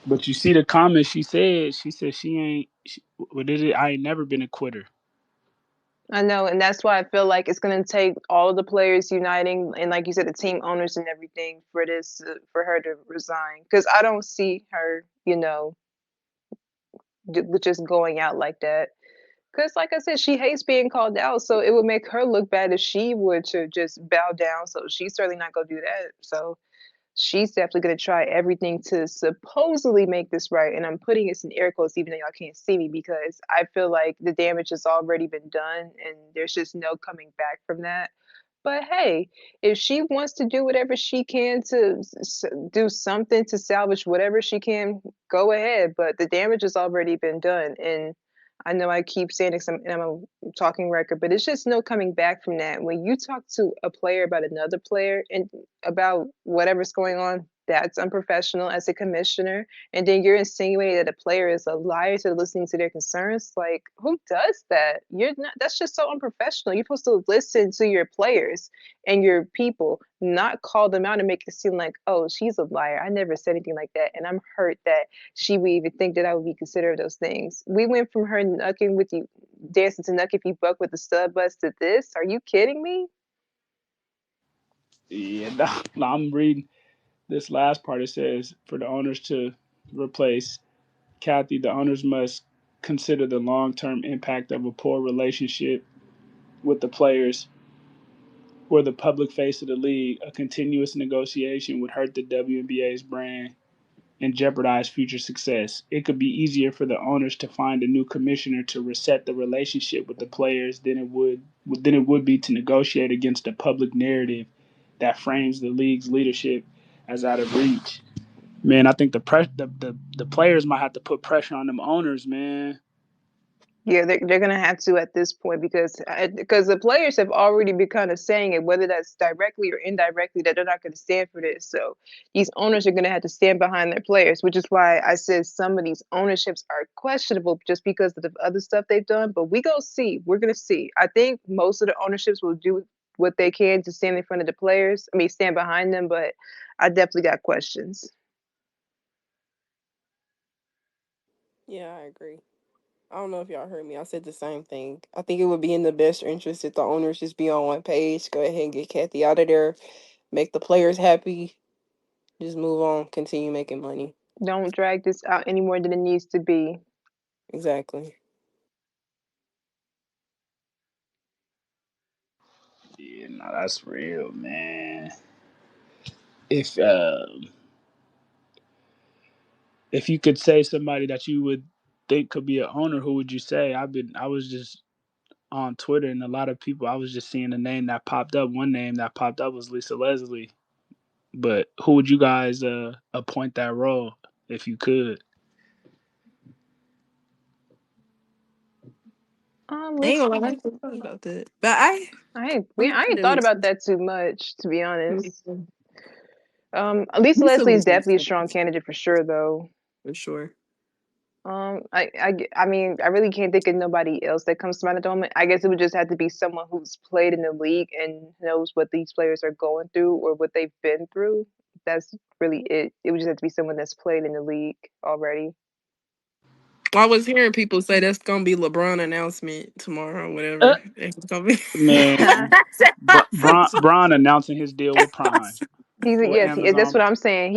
but you see the comments she said. She said she ain't. What is it? I ain't never been a quitter. I know, and that's why I feel like it's going to take all of the players uniting, and like you said, the team owners and everything for for her to resign. Because I don't see her, just going out like that. Because, like I said, she hates being called out, so it would make her look bad if she were to just bow down. So she's certainly not going to do that. So she's definitely going to try everything to supposedly make this right. And I'm putting this in air quotes, even though y'all can't see me, because I feel like the damage has already been done and there's just no coming back from that. But hey, if she wants to do whatever she can to do something to salvage whatever she can, go ahead. But the damage has already been done. And I know I keep saying this, and I'm a talking record, but it's just no coming back from that. When you talk to a player about another player and about whatever's going on, That's unprofessional as a commissioner. And then you're insinuating that a player is a liar to listening to their concerns. Like, who does that? You're not. That's just so unprofessional. You're supposed to listen to your players and your people, not call them out and make it seem like, oh, she's a liar. I never said anything like that, and I'm hurt that she would even think that I would be considered those things. We went from her knucking with you, dancing to knuck if you buck with the stud bus to this. Are you kidding me? Yeah, no, no, I'm reading this last part. It says for the owners to replace Kathy, the owners must consider the long term impact of a poor relationship with the players or the public face of the league. A continuous negotiation would hurt the WNBA's brand and jeopardize future success. It could be easier for the owners to find a new commissioner to reset the relationship with the players than it would be to negotiate against a public narrative that frames the league's leadership as out of reach. Man, I think the players might have to put pressure on them owners, man. Yeah, they're gonna have to at this point because the players have already been kind of saying it, whether that's directly or indirectly, that they're not going to stand for this. So these owners are going to have to stand behind their players, which is why I said some of these ownerships are questionable just because of the other stuff they've done. But we gonna see. We're gonna see. I think most of the ownerships will do what they can to stand in front of the players. I mean, stand behind them. But I definitely got questions. Yeah, I agree. I don't know if y'all heard me. I said the same thing. I think it would be in the best interest if the owners just be on one page. Go ahead and get Kathy out of there. Make the players happy. Just move on. Continue making money. Don't drag this out any more than it needs to be. Exactly. Yeah, no, that's real, man. If if you could say somebody that you would think could be an owner, who would you say? I was just on Twitter and a lot of people. I was just seeing the name that popped up. One name that popped up was Lisa Leslie. But who would you guys appoint that role if you could? I ain't Let's gonna lie, I see. never thought about that. But I I'm I ain't gonna thought about listen. that too much, to be honest. Mhm. Lisa Lisa Leslie is was definitely a listening strong candidate for sure, though. for sure. I mean, I really can't think of nobody else that comes to mind at the moment. I guess it would just have to be someone who's played in the league and knows what these players are going through or what they've been through. That's really it. It would just have to be someone that's played in the league already. I was hearing people say that's gonna be LeBron announcement tomorrow, Uh, whatever. It's gonna be. man, Bron announcing his deal with Prime, with Yes, that's Amazon. what I'm saying.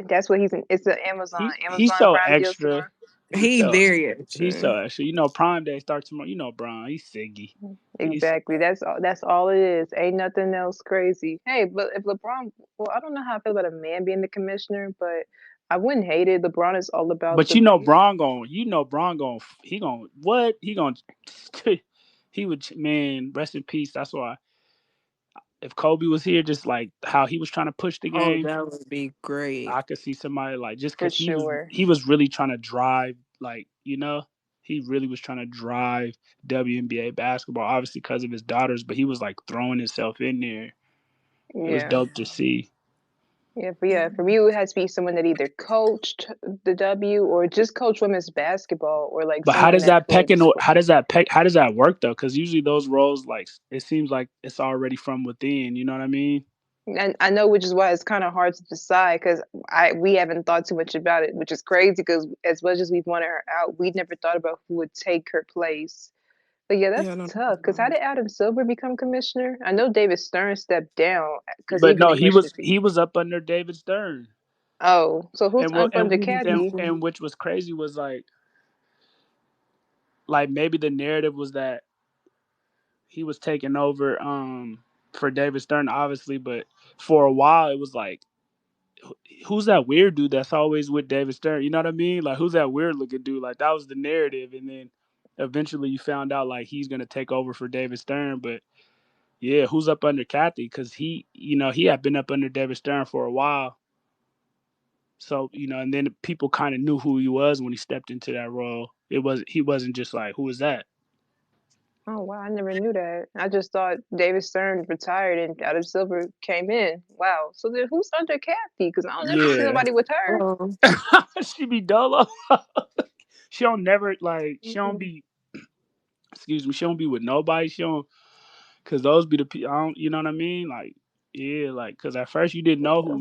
That's what he's in. It's an He's Amazon so Prime deal extra. tomorrow. He's He so very he's extra. so extra. You know, Prime Day starts tomorrow. You know, Bron. He's Siggy. He's Exactly. That's all it is. Ain't nothing else crazy. Hey, but if LeBron, well, I don't know how I feel about a man being the commissioner, but I wouldn't hate it. LeBron is all about But the. you know, Bron going, he going, what? He going, he would, man, rest in peace. That's why if Kobe was here, just like how he was trying to push the Oh, game, that would be great. I could see somebody like, just For cause sure. he was really trying to drive, like, he really was trying to drive WNBA basketball, obviously because of his daughters, but he was like throwing himself in there. It was Yeah. dope to see. Yeah, for me, it would have to be someone that either coached the W or just coached women's basketball or like But how someone does that that played the sport. how does that work though? Because usually those roles, like, it seems like it's already from within. You know what I mean? And I know, which is why it's kind of hard to decide because we haven't thought too much about it, which is crazy because as much as we've wanted her out, we never thought about who would take her place. But yeah, Yeah, that's I know. tough. Because how did Adam Silver become commissioner? I know David Stern stepped down because he But no, he was relinquished. he was up under David Stern, Oh, so who's and what up under Kathy? and which was crazy was like maybe the narrative was that he was taking over for David Stern, obviously, but for a while it was like, who's that weird dude that's always with David Stern? You know what I mean? Like, who's that weird looking dude? Like, that was the narrative, and then eventually you found out like he's gonna take over for David Stern. But yeah, who's up under Kathy? Because he had been up under David Stern for a while. So and then people kind of knew who he was when he stepped into that role. He wasn't just like, who is that? Oh wow, I never knew that. I just thought David Stern retired and Adam Silver came in. Wow. So then who's under Kathy? Because I don't never see Yeah, nobody with her. Um, she be dolo. She don't never like. She don't be. Excuse me. She don't be with nobody. She don't. Cause those be the people. I don't. You know what I mean? Like, yeah, like. Cause at first you didn't know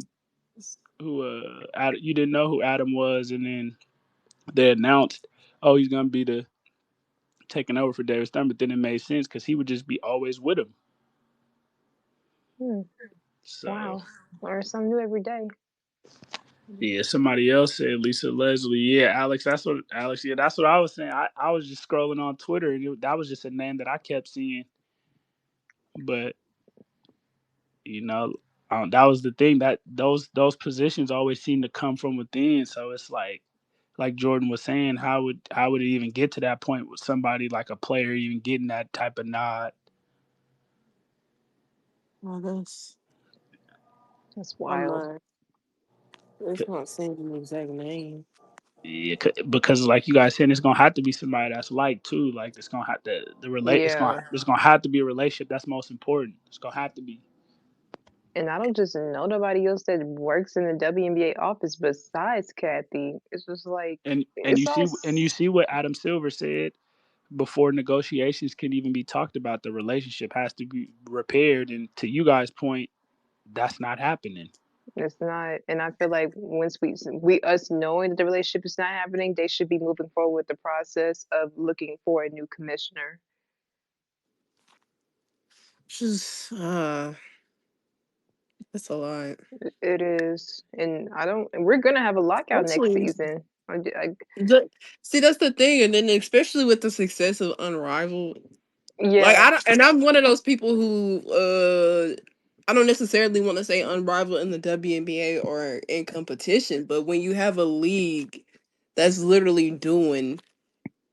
you didn't know who Adam was, and then they announced, oh, he's gonna be the taking over for David Stern. But then it made sense because he would just be always with him. Hmm. So Wow. Learn something new every day. yeah, somebody else said Lisa Leslie. Yeah, Alex. That's what Alex. Yeah, that's what I was saying. I was just scrolling on Twitter, and that was just a name that I kept seeing. But you know, that was the thing that those positions always seem to come from within. So it's like Jordan was saying, how would it even get to that point with somebody like a player even getting that type of nod? well, that's That's I'm wild. not. It's not saying the exact name. Yeah, because like you guys saying, it's gonna have to be somebody that's like too. Like it's gonna have to the relate. Yeah. It's gonna have to be a relationship. That's most important. It's gonna have to be. And I don't just know nobody else that works in the WNBA office besides Kathy. It's just like And it's all you see what Adam Silver said before negotiations can even be talked about. The relationship has to be repaired. And to you guys' point, that's not happening. it's not. And I feel like once we us knowing that the relationship is not happening, they should be moving forward with the process of looking for a new commissioner. Just that's a lot. It is, and I don't. We're gonna have a lockout next Especially season. the, see, that's the thing, and then especially with the success of Unrivaled, like Yeah, I don't, and I'm one of those people who I don't necessarily want to say unrivaled in the WNBA or in competition, but when you have a league that's literally doing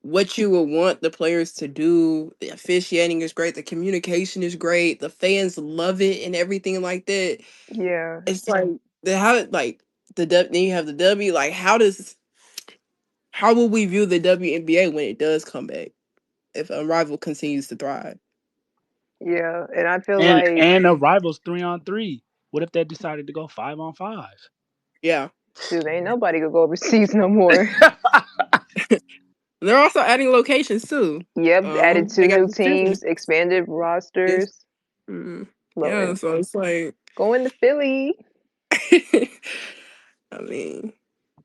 what you would want the players to do, the officiating is great, the communication is great, the fans love it, and everything like that. yeah, It's like the how like then you have the W. Like how will we view the WNBA when it does come back if Unrivaled continues to thrive? yeah. And I feel And like, the rivals 3-on-3. What if they decided to go 5-on-5? Yeah. shoot, ain't nobody gonna go overseas no more. They're also adding locations too. Yep, added They two got new the Philly. teams, expanded Yes. rosters. Mhm. Yeah, And so it's like, going to Philly. I mean,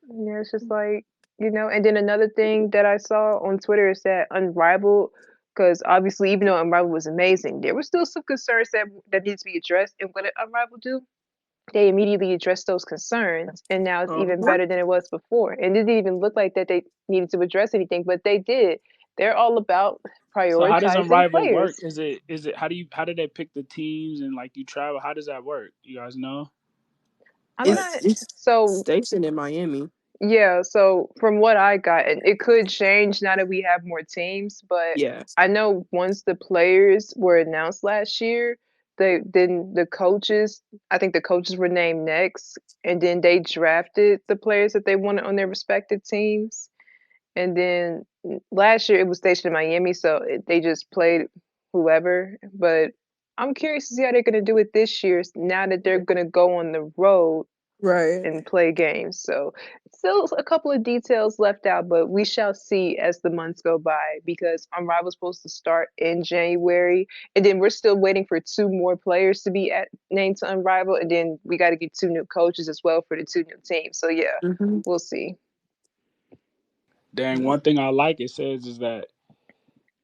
Yeah, it's just like, and then another thing that I saw on Twitter is that Unrivaled, because obviously, even though Unrivaled was amazing, there were still some concerns that needs to be addressed. And what did Unrivaled do? They immediately addressed those concerns, and now it's even uh-huh. better than it was before. And it didn't even look like that they needed to address anything, but they did. They're all about So how does prioritizing Unrivaled work? players. Is it how do they pick the teams and like you travel? How does that work? You guys know? I'm Like not It's so stationed in Miami. Yeah, so from what I got, and it could change now that we have more teams, but Yeah. I know once the players were announced last year, then the coaches, I think the coaches were named next, and then they drafted the players that they wanted on their respective teams. And then last year it was stationed in Miami, so they just played whoever. But I'm curious to see how they're going to do it this year now that they're going to go on the road Right. and play games. So still a couple of details left out, but we shall see as the months go by because Unrivaled supposed to start in January, and then we're still waiting for two more players to be named to Unrivaled, and then we got to get two new coaches as well for the two new teams. So yeah, Hmm. we'll see. dang, one thing I like it says is that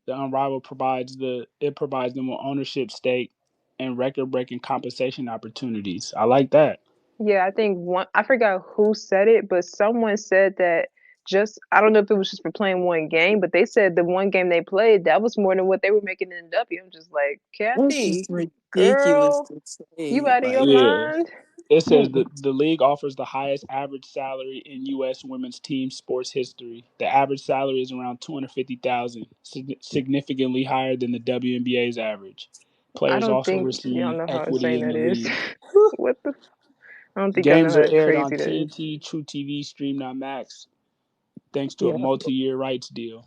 the Unrivaled provides them with ownership stake and record breaking compensation opportunities. I like that. Yeah, I think I forgot who said it, but someone said that just I don't know if it was just for playing one game, but they said the one game they played, that was more than what they were making in the W. I'm just like, That's just Kathy, ridiculous girl, to you say. out of your Like, Yeah. mind? It says the league offers the highest average salary in U.S. women's team sports history. The average salary is around 250,000, significantly higher than the WNBA's average. I Players don't also think y'all receive know how equity insane in the that is. league. What I don't think y'all know Games are how aired on crazy that is. TNT, True TV, Stream Now Max. thanks to a Yeah, multi-year rights deal.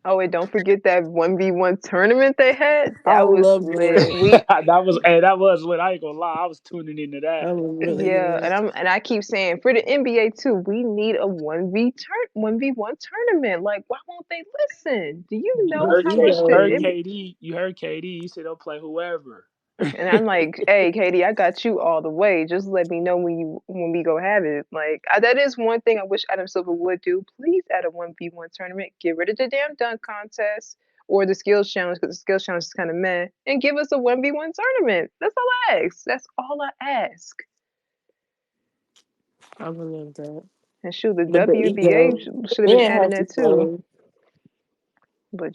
Oh, and don't forget that 1v1 tournament they had. I That was love doing lit. that. That was lit. I ain't gonna lie, I was tuning into that. That was really Yeah, good. and I keep saying for the NBA too, we need a 1v1 tournament. Like, why won't they listen? Do you You know We heard how do much you the heard though. NBA? KD. You heard KD. He said they'll play whoever. And I'm like, hey, Katie, I got you all the way. Just let me know when we go have it. Like, that is one thing I wish Adam Silver would do. Please add a 1v1 tournament. Get rid of the damn dunk contest or the skills challenge because the skills challenge is kind of meh, and give us a 1v1 tournament. That's all I ask. That's all I ask. I would love that. And shoot, the But the WNBA ego, should have been men adding have to that too. play. But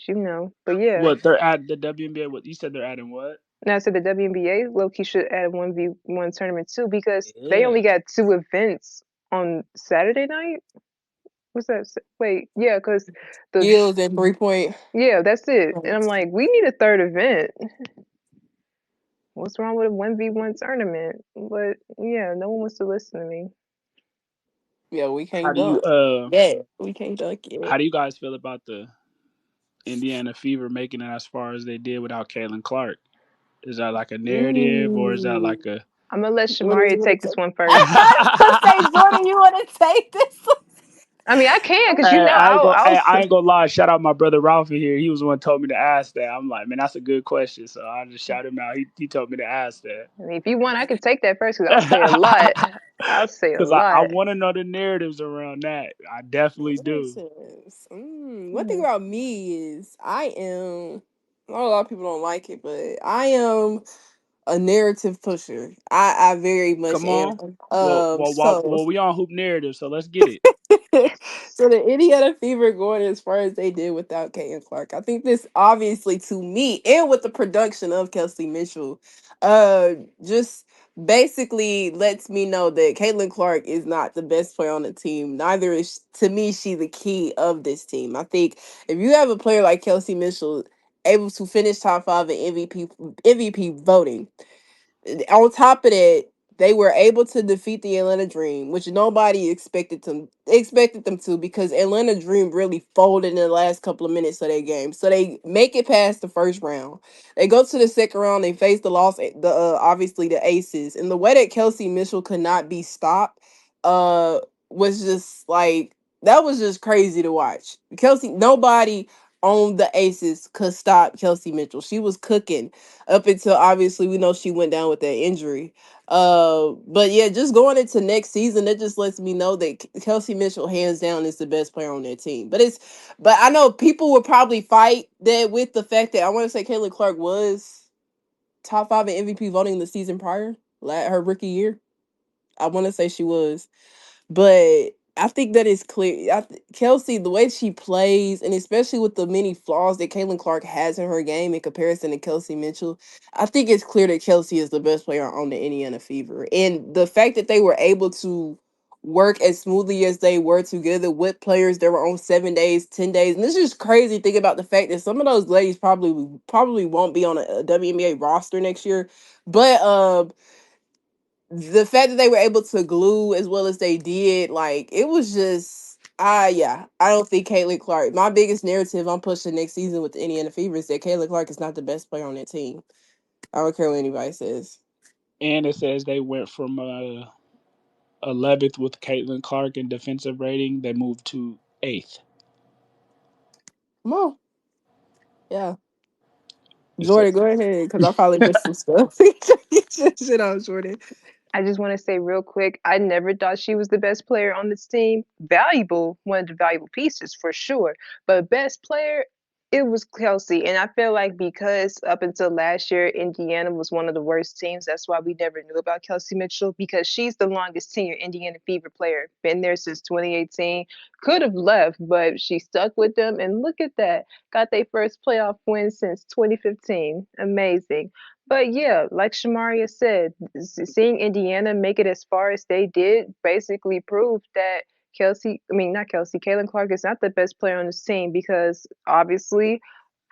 but yeah. What they're at the WNBA? What you said they're adding? What? Now I said the WNBA low key should add a 1v1 tournament too because they Yeah. only got two events on Saturday night. What's that? Wait, yeah, because the Skills and 3 point. yeah, that's it. And I'm like, we need a third event. What's wrong with a 1v1 tournament? But yeah, no one wants to listen to me. Yeah, we How can't do you dunk. Yeah, we can't dunk how it. do you guys feel about the Indiana Fever making it as far as they did without Caitlin Clark? Is that like a narrative or is that Ooh. like a I'm gonna let Jordan, Shamaria you want take to this take? one first. I was gonna say, Jordan, you want to take this? I mean, I can because Hey, I I'll ain't gonna lie. Shout out my brother Ralph in here. He was the one who told me to ask that. I'm like, man, that's a good question. So I just shout him out. He told me to ask I mean, if you want, I can take that first because I'll say a lot. that. I'll say a Because I lot. want to know the narratives around that. I definitely That makes do. sense. One thing Hmm. about me is I am. I know a lot of people don't like it, but I am a narrative pusher. I very much Come am. on. Well, we on hoop narrative, so let's get it. Yes. So the Indiana Fever going as far as they did without Caitlin Clark. I think this obviously to me and with the production of Kelsey Mitchell, just basically lets me know that Caitlin Clark is not the best player on the team. Neither is to me she the key of this team. I think if you have a player like Kelsey Mitchell able to finish top five in MVP voting, on top of that, they were able to defeat the Atlanta Dream, which nobody expected them to because Atlanta Dream really folded in the last couple of minutes of their game. So they make it past the first round. They go to the second round. They face the obviously the Aces, and the way that Kelsey Mitchell could not be stopped, uh, was just like that was just crazy to watch. Kelsey, nobody on the Aces could stop Kelsey Mitchell. She was cooking up until obviously we know she went down with that injury. But yeah, just going into next season, that just lets me know that Kelsey Mitchell, hands down, is the best player on their team. But I know people would probably fight that with the fact that I want to say Caitlin Clark was top five in MVP voting the season prior, her rookie year. I want to say she was. But I think that is clear. Kelsey, the way she plays, and especially with the many flaws that Caitlin Clark has in her game in comparison to Kelsey Mitchell, I think it's clear that Kelsey is the best player on the Indiana Fever. And the fact that they were able to work as smoothly as they were together with players that were on 7 days, 10 days, and this is crazy. Think about the fact that some of those ladies probably won't be on a WNBA roster next year, but the fact that they were able to glue as well as they did, like it was just yeah. I don't think Caitlin Clark. My biggest narrative I'm pushing next season with the Indiana Fever is that Caitlin Clark is not the best player on that team. I don't care what anybody says. And it says they went from 11th with Caitlin Clark in defensive rating. They moved to 8th. Come on. Yeah. It says, Jordan, go ahead, because I probably missed some stuff. Shit on Jordan. I just want to say real quick, I never thought she was the best player on this team. Valuable, one of the valuable pieces for sure. But best player, it was Kelsey. And I feel like because up until last year, Indiana was one of the worst teams. That's why we never knew about Kelsey Mitchell because she's the longest tenured Indiana Fever player. Been there since 2018. Could have left, but she stuck with them. And look at that. Got their first playoff win since 2015. Amazing. But yeah, like Shamaria said, seeing Indiana make it as far as they did basically proved that not Kelsey, Caitlin Clark is not the best player on this team because obviously,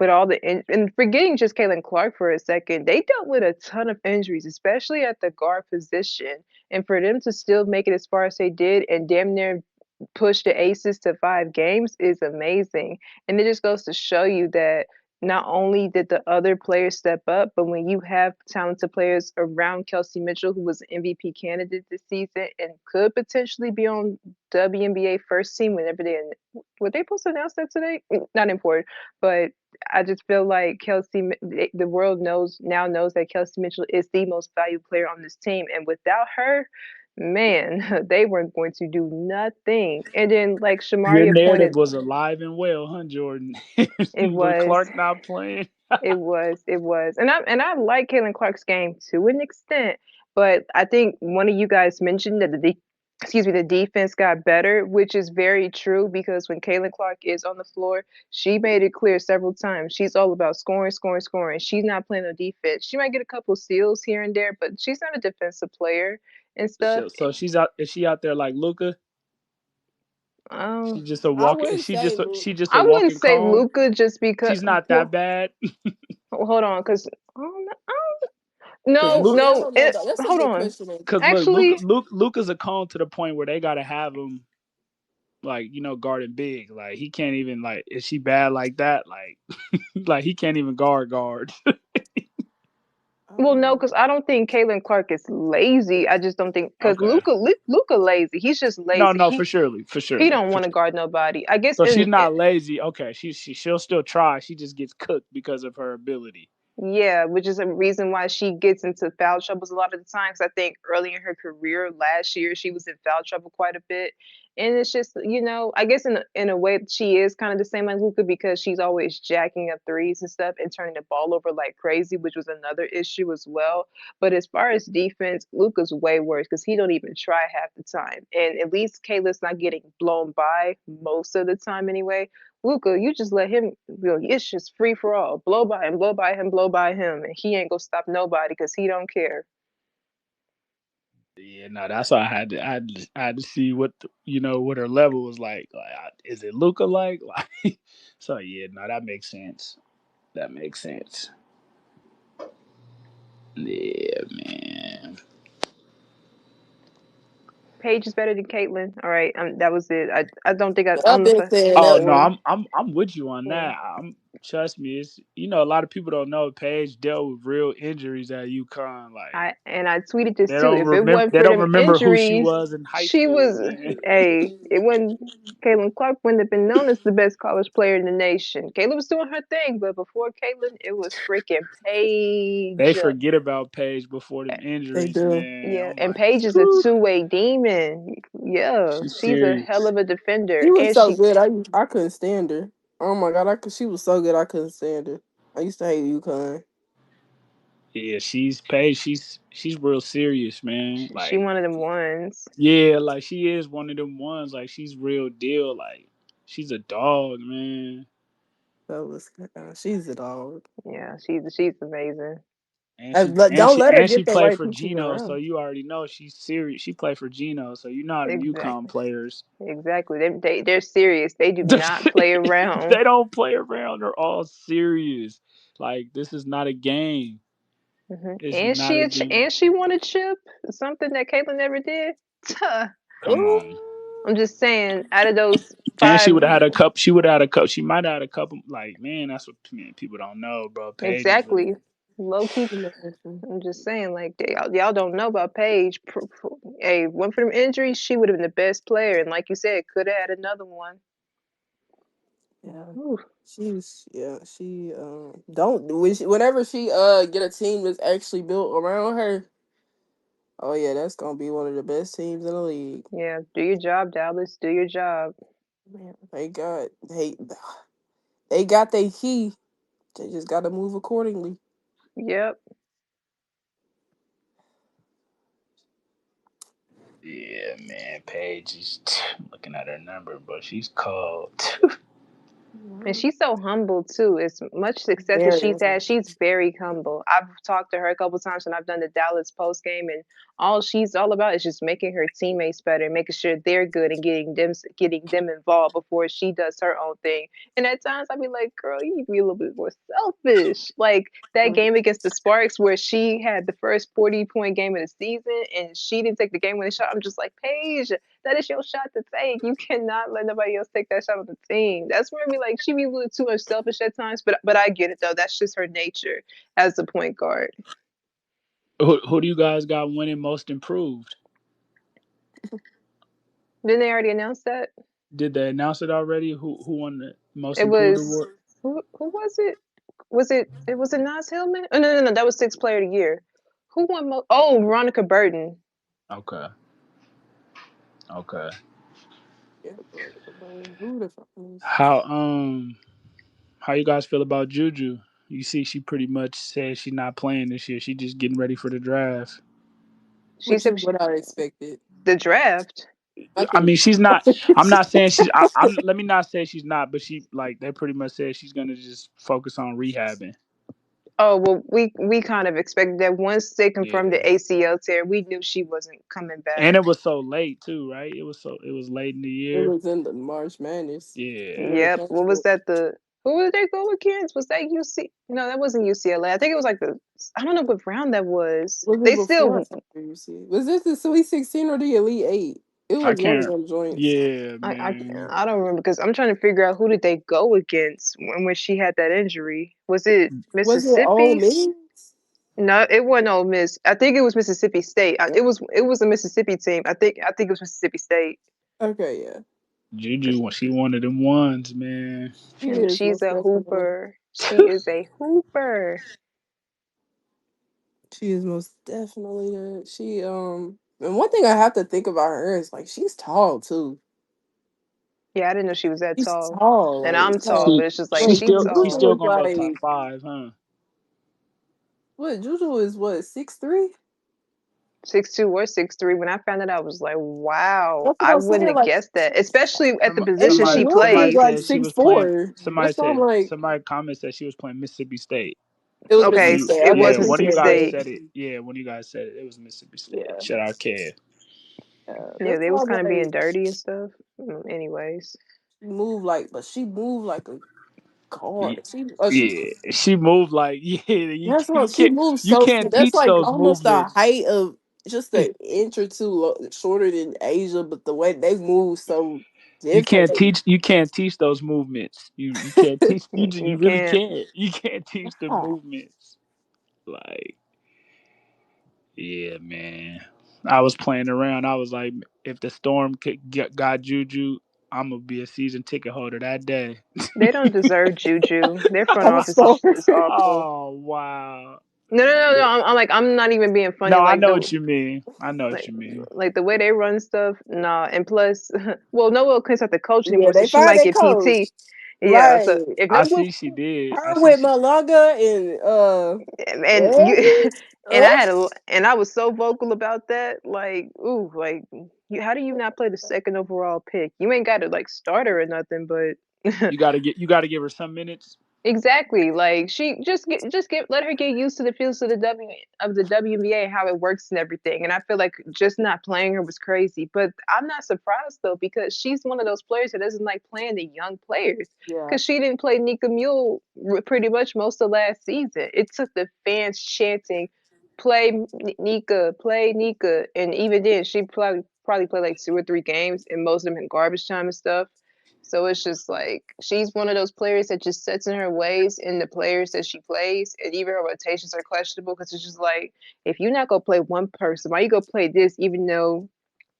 with all and forgetting just Caitlin Clark for a second, they dealt with a ton of injuries, especially at the guard position. And for them to still make it as far as they did and damn near push the Aces to 5 games is amazing. And it just goes to show you that not only did the other players step up, but when you have talented players around Kelsey Mitchell, who was an MVP candidate this season and could potentially be on WNBA first team whenever were they supposed to announce that today? Not important, but I just feel like the world knows that Kelsey Mitchell is the most valuable player on this team, and without her, man, they weren't going to do nothing. And then, like Your Shamaria narrative pointed, was alive and well, huh, Jordan? it With was, Clark not playing. it was, and I like Caitlin Clark's game to an extent, but I think one of you guys mentioned that the defense got better, which is very true because when Caitlin Clark is on the floor, she made it clear several times she's all about scoring, scoring, scoring. She's not playing no defense. She might get a couple steals here and there, but she's not a defensive player and stuff. So she's out. Is she out there like Luca? Um, She just a I walking. wouldn't say Luke. She just a I wouldn't walking say cone. Luca just because. She's not that Well, bad. hold on, because Cause no, Luke, See, I no. don't know though. That's a Hold good on. question. cause look, Actually, Luca's a cone to the point where they gotta have him like guarding big. Like he can't even like. Is she bad like that? Like like he can't even guard. well, no, Um, because I don't think Caitlin Clark is lazy. I just don't think because Okay. Luca lazy. He's just No, lazy. no, for He surely, don't for want to sure. guard nobody. I guess So she's not lazy. Okay, she'll still try. She just gets cooked because of her ability. yeah, which is a reason why she gets into foul troubles a lot of the times. I think early in her career, last year, she was in foul trouble quite a bit. And it's just, I guess in a way she is kind of the same like Luca because she's always jacking up threes and stuff and turning the ball over like crazy, which was another issue as well. But as far as defense, Luca's way worse because he don't even try half the time. And at least Kayla's not getting blown by most of the time anyway. Luca, you just let him. It's just free for all. Blow by him, blow by him, blow by him, and he ain't gonna stop nobody because he don't care. Yeah, no, that's why I had to see what what her level was like. Like, is it Luca like? Like, so yeah, no, that makes sense. That makes sense. Yeah, man. Paige is better than Caitlyn. All right, that was it. I don't think I've I'm. been saying Oh that no, one. I'm with you on Yeah. that. I'm trust me. It's a lot of people don't know Paige dealt with real injuries at UConn. Like I tweeted this too. If it wasn't they for don't them remember who she injuries, was in high she school, was man. it wasn't Caitlin Clark wouldn't have been known as the best college player in the nation. Caitlin was doing her thing, but before Caitlin, it was freaking They Paige. forget about Paige before them They injuries, do. man. Yeah, I'm and like, Paige is a whew, two-way demon. Yeah, she's she's a hell serious. of a defender, She was and so she good. I couldn't stand her. Oh my god, she was so good. I couldn't stand her. I used to hate UConn. Yeah, she's Paige. She's real serious, man. she Like, one of them ones. yeah, like she is one of them ones. Like, she's real deal. Like, she's a dog, man. That was she's a dog. Yeah, she's amazing. Don't let her And she get the played right for pieces Gino, so around. you already know she's serious. She played for Gino, so you know how them UConn Exactly, players. exactly. They're serious. They do not play around. They don't play around. They're all serious. Like, this is not a game. It's And not she a a game. and she won a chip, something that Caitlyn never did. Tuh. Come Ooh. on. I'm just saying, out of those And she five, would have had a cup. She would have had a cup. She might have had a couple. Like, man, that's what people don't know, bro. Paige is a. exactly, low key. I'm just saying, like y'all don't know about Paige. Hey, one for them injuries, she would have been the best player, and like you said, could have had another one. Yeah. Ooh, She don't whenever she get a team that's actually built around her. Oh yeah, that's gonna be one of the best teams in the league. yeah, do your job, Dallas. Do your job. Man, they got their key. They just got to move accordingly. Yep. Yeah, man. Paige is looking at her number, but she's cold. And she's so humble too. As much success as Very. she's had, she's very humble. I've talked to her a couple times when I've done the Dallas post game, and all she's all about is just making her teammates better, making sure they're good, and getting them involved before she does her own thing. And at times I'd be like, "Girl, you need to be a little bit more selfish." Like that game against the Sparks, where she had the first 40-point game of the season, and she didn't take the game winning shot. I'm just like, Paige, That is your shot to take. You cannot let nobody else take that shot on the team. That's where we like she be a little too much selfish at times, but I get it though. That's just her nature as a point guard. Who do you guys got winning most improved? Didn't they already announce that? Did they announce it already? Who won the most It improved was award? who was it? Was it Nas Hillman? Oh no, that was sixth player of the year. Who won most? Oh, Veronica Burton. Okay, okay. Yeah, but who the fuck is? How how you guys feel about Juju? You see, she pretty much said she's not playing this year. She just getting ready for the draft. She Which is said what I expected. the draft. I I think. mean, she's not. I'm not saying she's. I'm. Let me not say she's not, but she like they pretty much said she's gonna just focus on rehabbing. Oh well, we kind of expected that once they confirmed Yeah, the ACL tear, we knew she wasn't coming and back. it was so late too, right? It was late in the It year. was in the March Madness. Yeah, When it Yep. What was canceled. that? The who did they go against? Was that UC? No, that wasn't UCLA. I think it was like the. I don't know what round that was. Was it They before or still. after you see? Was this the Sweet 16 or the Elite Eight? It I was one of can't. them joints. Yeah, I man. I don't remember because I'm trying to figure out who did they go against when she had that injury. Was it Was it Ole Mississippi? Miss? No, it wasn't Ole Miss. I think it was Mississippi State. It was a Mississippi team. I think it was Mississippi State. Okay, yeah. Juju, she one of them ones, man. She And is she's most a definitely. hooper. She is a hooper. She is most definitely that. And one thing I have to think about her is like she's tall too. Yeah, I didn't know she was that She's tall. tall, And like I'm tall, like but it's just like like she She Juju tall. still was gonna go top like five, huh? what? Juju is what 6'3"? 6'2" or 6'3". When I found that, I was like, wow, That's what I I'm wouldn't saying. have like guessed that, especially at the And position my she Wilson is somebody plays. like said she six was playing. four. Somebody That's why I'm said like, somebody comment said she was playing Mississippi State. it was Okay, Mississippi One, State. it I thought was yeah, you one of you Mississippi said guys State. said it. Yeah, one of you guys said it. It was Mississippi State. yeah. Shout out Kev. Yeah, That's they why was I'm kind of being like, dirty and stuff. Anyways, but she moved like a guard. Ye- She Yeah, she moved like yeah. that's what she moves You so. can't That's teach like those almost the movements. height of just an inch or two shorter than Asia, but the way they move so differently. You can't teach those movements. You can't teach you you really can't. can't. You can't teach the Wow. movements. Like yeah, man. I was playing around. I was like, if the Storm got Juju, I'm gonna be a season ticket holder that day. They don't deserve Juju. Their front I'm office sorry. is awful. Oh wow. No, no, no, no. I'm like, I'm not even being funny. No, I Like know the what you mean. I know what like you mean. like the way they run stuff. Nah, and plus, well, no one couldn't have to coach Yeah, anymore, so they she fired might their get coach. PT. Yeah. Right. So if I no see she did. I Her see with she. Malanga and and what? you and Uh, I was so vocal about that. Like, ooh, like how do you not play the second overall pick? You ain't got to like start her or nothing, but You gotta give her some minutes. exactly. Like she just get let her get used to the fields of the WNBA and how it works and everything. And I feel like just not playing her was crazy. But I'm not surprised though because she's one of those players that doesn't like playing the young players. yeah. Because she didn't play Nika Mule pretty much most of last season. It took the fans chanting, "Play Nika, play Nika," and even then she probably played like 2 or 3 games, and most of them in garbage time and stuff. So it's just like she's one of those players that just sets in her ways in the players that she plays, and even her rotations are questionable because it's just like if you're not gonna play one person, why you go play this even though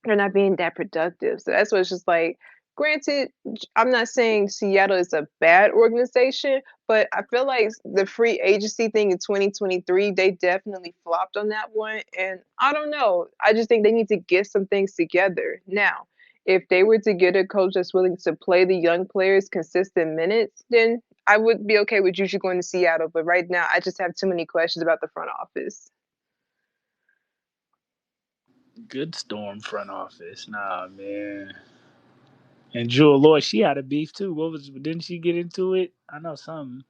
they're not being that productive? So that's what it's just like. Granted, I'm not saying Seattle is a bad organization, but I feel like the free agency thing in 2023, they definitely flopped on that one. And I don't know. I just think they need to get some things together. Now, if they were to get a coach that's willing to play the young players consistent minutes, then I would be okay with Juju going to Seattle. But right now, I just have too many questions about the front office. Good Storm front office. Nah, man. And Jewel Lloyd, she had a beef too. What was? Didn't she get into it? I know something.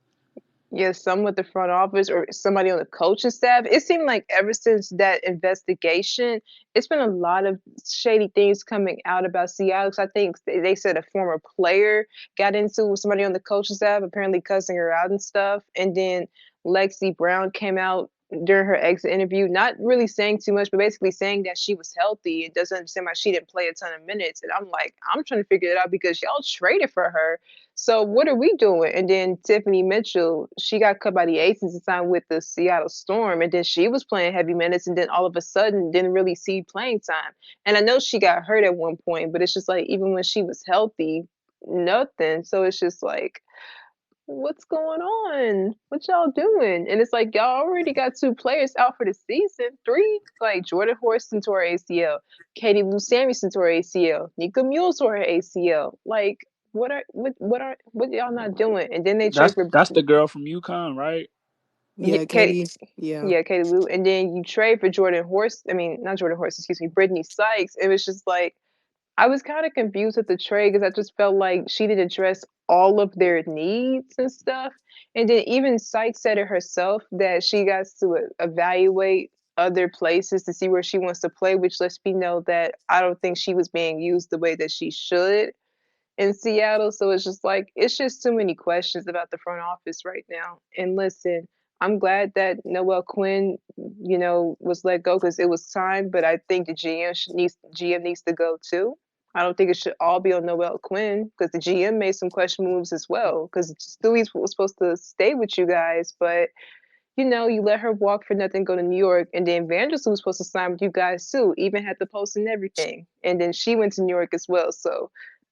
Yeah, some with the front office or somebody on the coaching staff. It seemed like ever since that investigation, it's been a lot of shady things coming out about Seattle. 'Cause I think they said a former player got into somebody on the coaching staff, apparently cussing her out and stuff. And then Lexi Brown came out during her exit interview, not really saying too much, but basically saying that she was healthy and doesn't understand why she didn't play a ton of minutes. And I'm like, I'm trying to figure it out because y'all traded for her. So what are we doing? And then Tiffany Mitchell, she got cut by the Aces and signed with the Seattle Storm, and then she was playing heavy minutes, and then all of a sudden didn't really see playing time. And I know she got hurt at one point, but it's just like even when she was healthy, nothing. So it's just like what's going on? What y'all doing? And it's like y'all already got two players out for the season. Three, like Jordan Horston tore her ACL, Katie Lou Samuelson tore her ACL, Nika Mules tore her ACL. Like what y'all not doing? And then they trade for That's the girl from UConn, right? Yeah, Katie. Katie. Yeah. Yeah, Katie Lou, and then you trade for Jordan Horse. I mean, not Jordan Horse. Excuse me, Brittany Sykes. It was just like I was kind of confused with the trade because I just felt like she didn't address all of their needs and stuff. And then even Sykes said it herself that she got to evaluate other places to see where she wants to play, which lets me know that I don't think she was being used the way that she should in Seattle. So it's just like it's just too many questions about the front office right now. And listen, I'm glad that Noel Quinn, was let go because it was time. But I think the GM needs to go too. I don't think it should all be on Noel Quinn because the GM made some question moves as well. Because Stewie was supposed to stay with you guys, but you let her walk for nothing, go to New York, and then Vanderson was supposed to sign with you guys too, even had the post and everything. And then she went to New York as well. So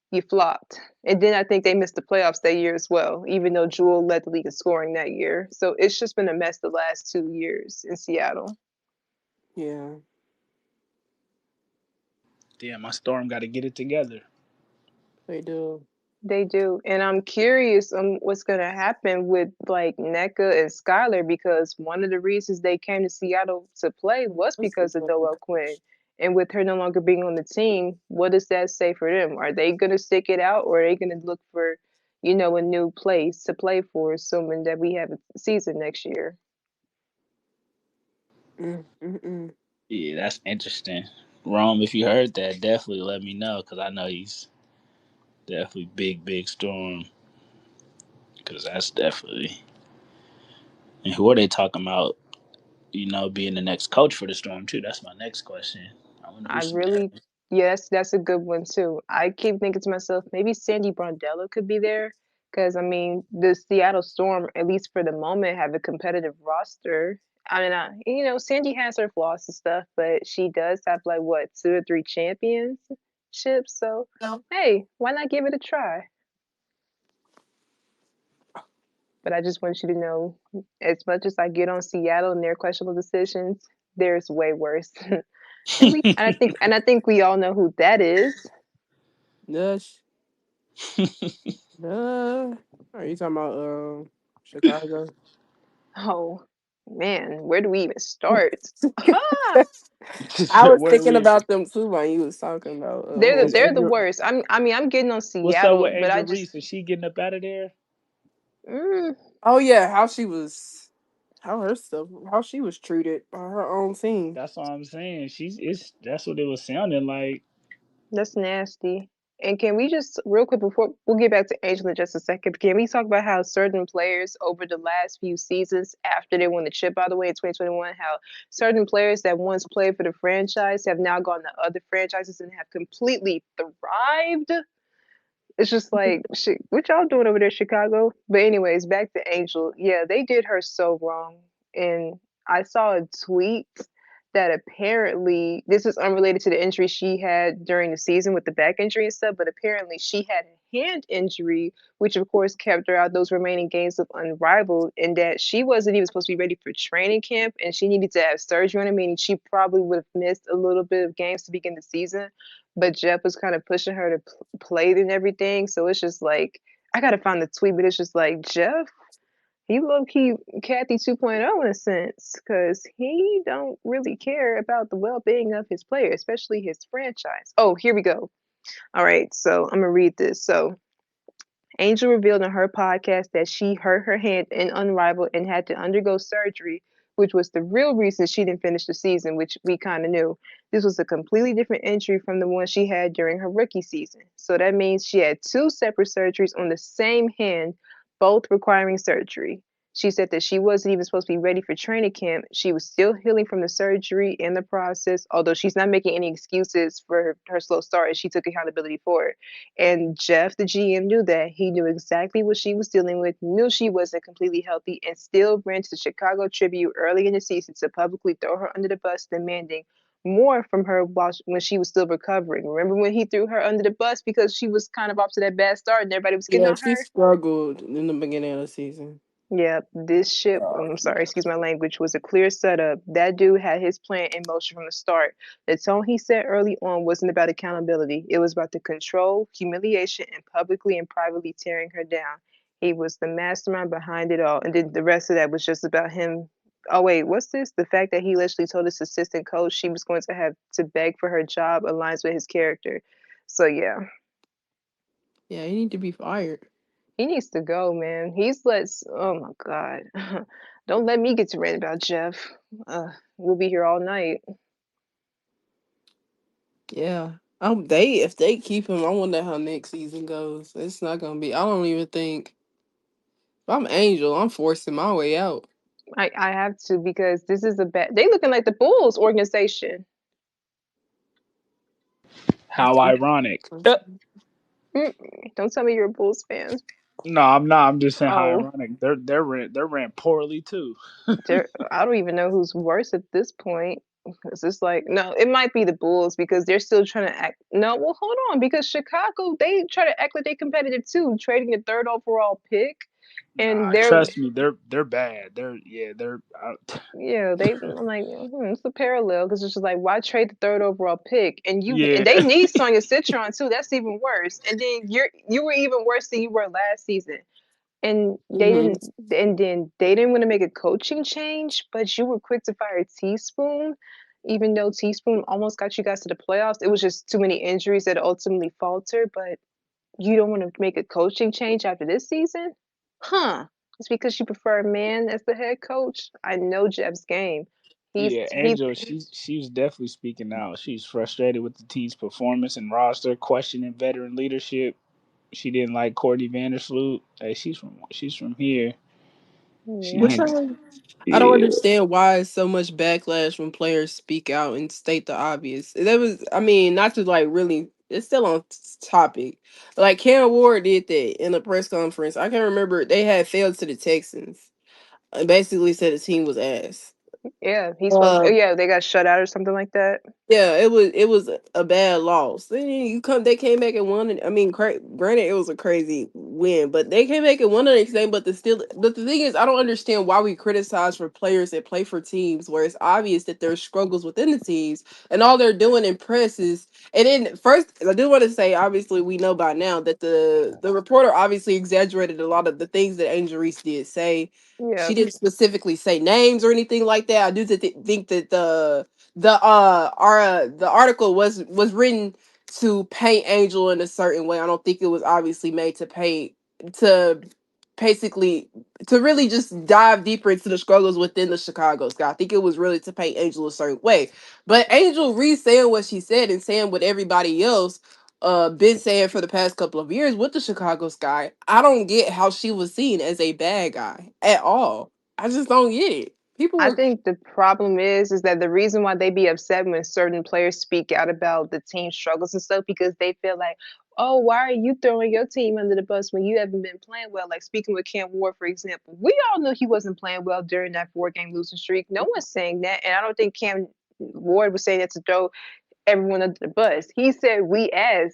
you flopped. And then I think they missed the playoffs that year as well, even though Jewel led the league in scoring that year. So it's just been a mess the last 2 years in Seattle. Yeah. Damn, my Storm got to get it together. They do. They do. And I'm curious on what's going to happen with like NECA and Skylar because one of the reasons they came to Seattle to play was That's the because of problem. Noel Quinn. And with her no longer being on the team, what does that say for them? Are they going to stick it out or are they going to look for, a new place to play for, assuming that we have a season next year? Mm. Yeah, that's interesting. Rome, if you heard that, definitely let me know because I know he's definitely big Storm because that's definitely. And who are they talking about? Being the next coach for the Storm too. That's my next question. I wonder who I she got. really, yes, that's a good one too. I keep thinking to myself, maybe Sandy Brondello could be there because I mean, the Seattle Storm, at least for the moment, have a competitive roster. I mean, Sandy has her flaws and stuff, but she does have like what 2 or 3 championships. So, No. hey, why not give it a try? But I just want you to know, as much as I get on Seattle and their questionable decisions, there's way worse. And I think we all know who that is. Nush. Are you talking about Chicago? Oh man, where do we even start? Ah, I was Where thinking we? about them too while you was talking about they're the, Is they're the Angel? worst. I'm getting on What's up with Seattle, but I Angel just Reese? Is she getting up out of there? mm, oh yeah, how she was how she was treated by her own team. That's all I'm saying. That's what it was sounding like. that's nasty. And can we just real quick before we'll get back to Angel in just a second? Can we talk about how certain players over the last few seasons after they won the chip, by the way, in 2021, how certain players that once played for the franchise have now gone to other franchises and have completely thrived. It's just like, shit, what y'all doing over there, Chicago? But anyways, back to Angel. Yeah, they did her so wrong. And I saw a tweet that apparently this is unrelated to the injury she had during the season with the back injury and stuff, but apparently she had a hand injury, which of course kept her out those remaining games of Unrivaled, and that she wasn't even supposed to be ready for training camp and she needed to have surgery on it, meaning she probably would have missed a little bit of games to begin the season. But Jeff was kind of pushing her to play and everything. So it's just like I gotta find the tweet, but it's just like Jeff, he low key Kathy 2.0 in a sense, because he don't really care about the well being of his player, especially his franchise. Oh, here we go. All right, so I'm gonna read this. So Angel revealed on her podcast that she hurt her hand in Unrivaled and had to undergo surgery, which was the real reason she didn't finish the season, which we kind of knew. This was a completely different injury from the one she had during her rookie season. So that means she had 2 separate surgeries on the same hand, both requiring surgery. She said that she wasn't even supposed to be ready for training camp. She was still healing from the surgery in the process, although she's not making any excuses for her slow start, and she took accountability for it. And Jeff, the GM, knew that. He knew exactly what she was dealing with, knew she wasn't completely healthy, and still ran to the Chicago Tribune early in the season to publicly throw her under the bus, demanding more from her when she was still recovering. Remember when he threw her under the bus because she was kind of off to that bad start and everybody was getting Yeah, on she her? struggled in the beginning of the season. Yeah, this ship, Oh, I'm sorry, yeah. excuse my language, was a clear setup. That dude had his plan in motion from the start. The tone he set early on wasn't about accountability. It was about the control, humiliation, and publicly and privately tearing her down. He was the mastermind behind it all. And then the rest of that was just about him. Oh, wait, what's this? The fact that he literally told his assistant coach she was going to have to beg for her job aligns with his character. So, yeah. Yeah, he need to be fired. He needs to go, man. Oh my God. Don't let me get to rant about Jeff. We'll be here all night. Yeah. They if they keep him, I wonder how next season goes. It's not gonna be. I don't even think. If I'm Angel, I'm forcing my way out. I have to because this is a bad. They looking like the Bulls organization. How ironic. Mm, don't tell me you're a Bulls fan. No, I'm not. I'm just saying how Oh, ironic. They're ran poorly too. I don't even know who's worse at this point. It's just like no, it might be the Bulls because they're still trying to act. No, well, hold on because Chicago they try to act like they competitive too, trading a third overall pick, and Nah, they're trust me, they're bad. They're out. yeah, I'm like, it's a parallel because it's just like, why trade the third overall pick? And Yeah. they need Sonya Citron too. That's even worse. And then you were even worse than you were last season. And Hmm. they didn't want to make a coaching change, but you were quick to fire Teaspoon, even though Teaspoon almost got you guys to the playoffs. It was just too many injuries that ultimately faltered. But you don't want to make a coaching change after this season? Huh. It's because you prefer a man as the head coach? I know Jeff's game. Yeah, He Angel, she was definitely speaking out. She's frustrated with the team's performance and roster, questioning veteran leadership. She didn't like Courtney Vandersloot. Hey, she's from here. She yeah. Which ain't. I don't Yeah, understand why it's so much backlash when players speak out and state the obvious. That was, I mean, not to like really. It's still on topic. Like Cam Ward did that in a press conference. I can't remember. They had failed to the Texans and basically said the team was ass. Yeah, he's supposed Uh, yeah, they got shut out or something like that. Yeah, it was a bad loss. Then they came back and won. I mean, granted, it was a crazy win, but they came back and won the next game. But the thing is, I don't understand why we criticize for players that play for teams where it's obvious that there's struggles within the teams, and all they're doing in press is. And then first, I do want to say, obviously, we know by now that the reporter obviously exaggerated a lot of the things that Angel Reese did say. Yeah. She didn't specifically say names or anything like that. I do think that the article was written to paint Angel in a certain way. I don't think it was obviously made to paint to basically to really just dive deeper into the struggles within the Chicago Sky. I think it was really to paint Angel a certain way. But Angel Reese saying what she said and saying what everybody else been saying for the past couple of years with the Chicago Sky, I don't get how she was seen as a bad guy at all. I just don't get it. People I were think the problem is that the reason why they be upset when certain players speak out about the team struggles and stuff because they feel like, oh, why are you throwing your team under the bus when you haven't been playing well? Like speaking with Cam Ward, for example, we all knew he wasn't playing well during that 4 game losing streak. No one's saying that, and I don't think Cam Ward was saying that to throw everyone under the bus. He said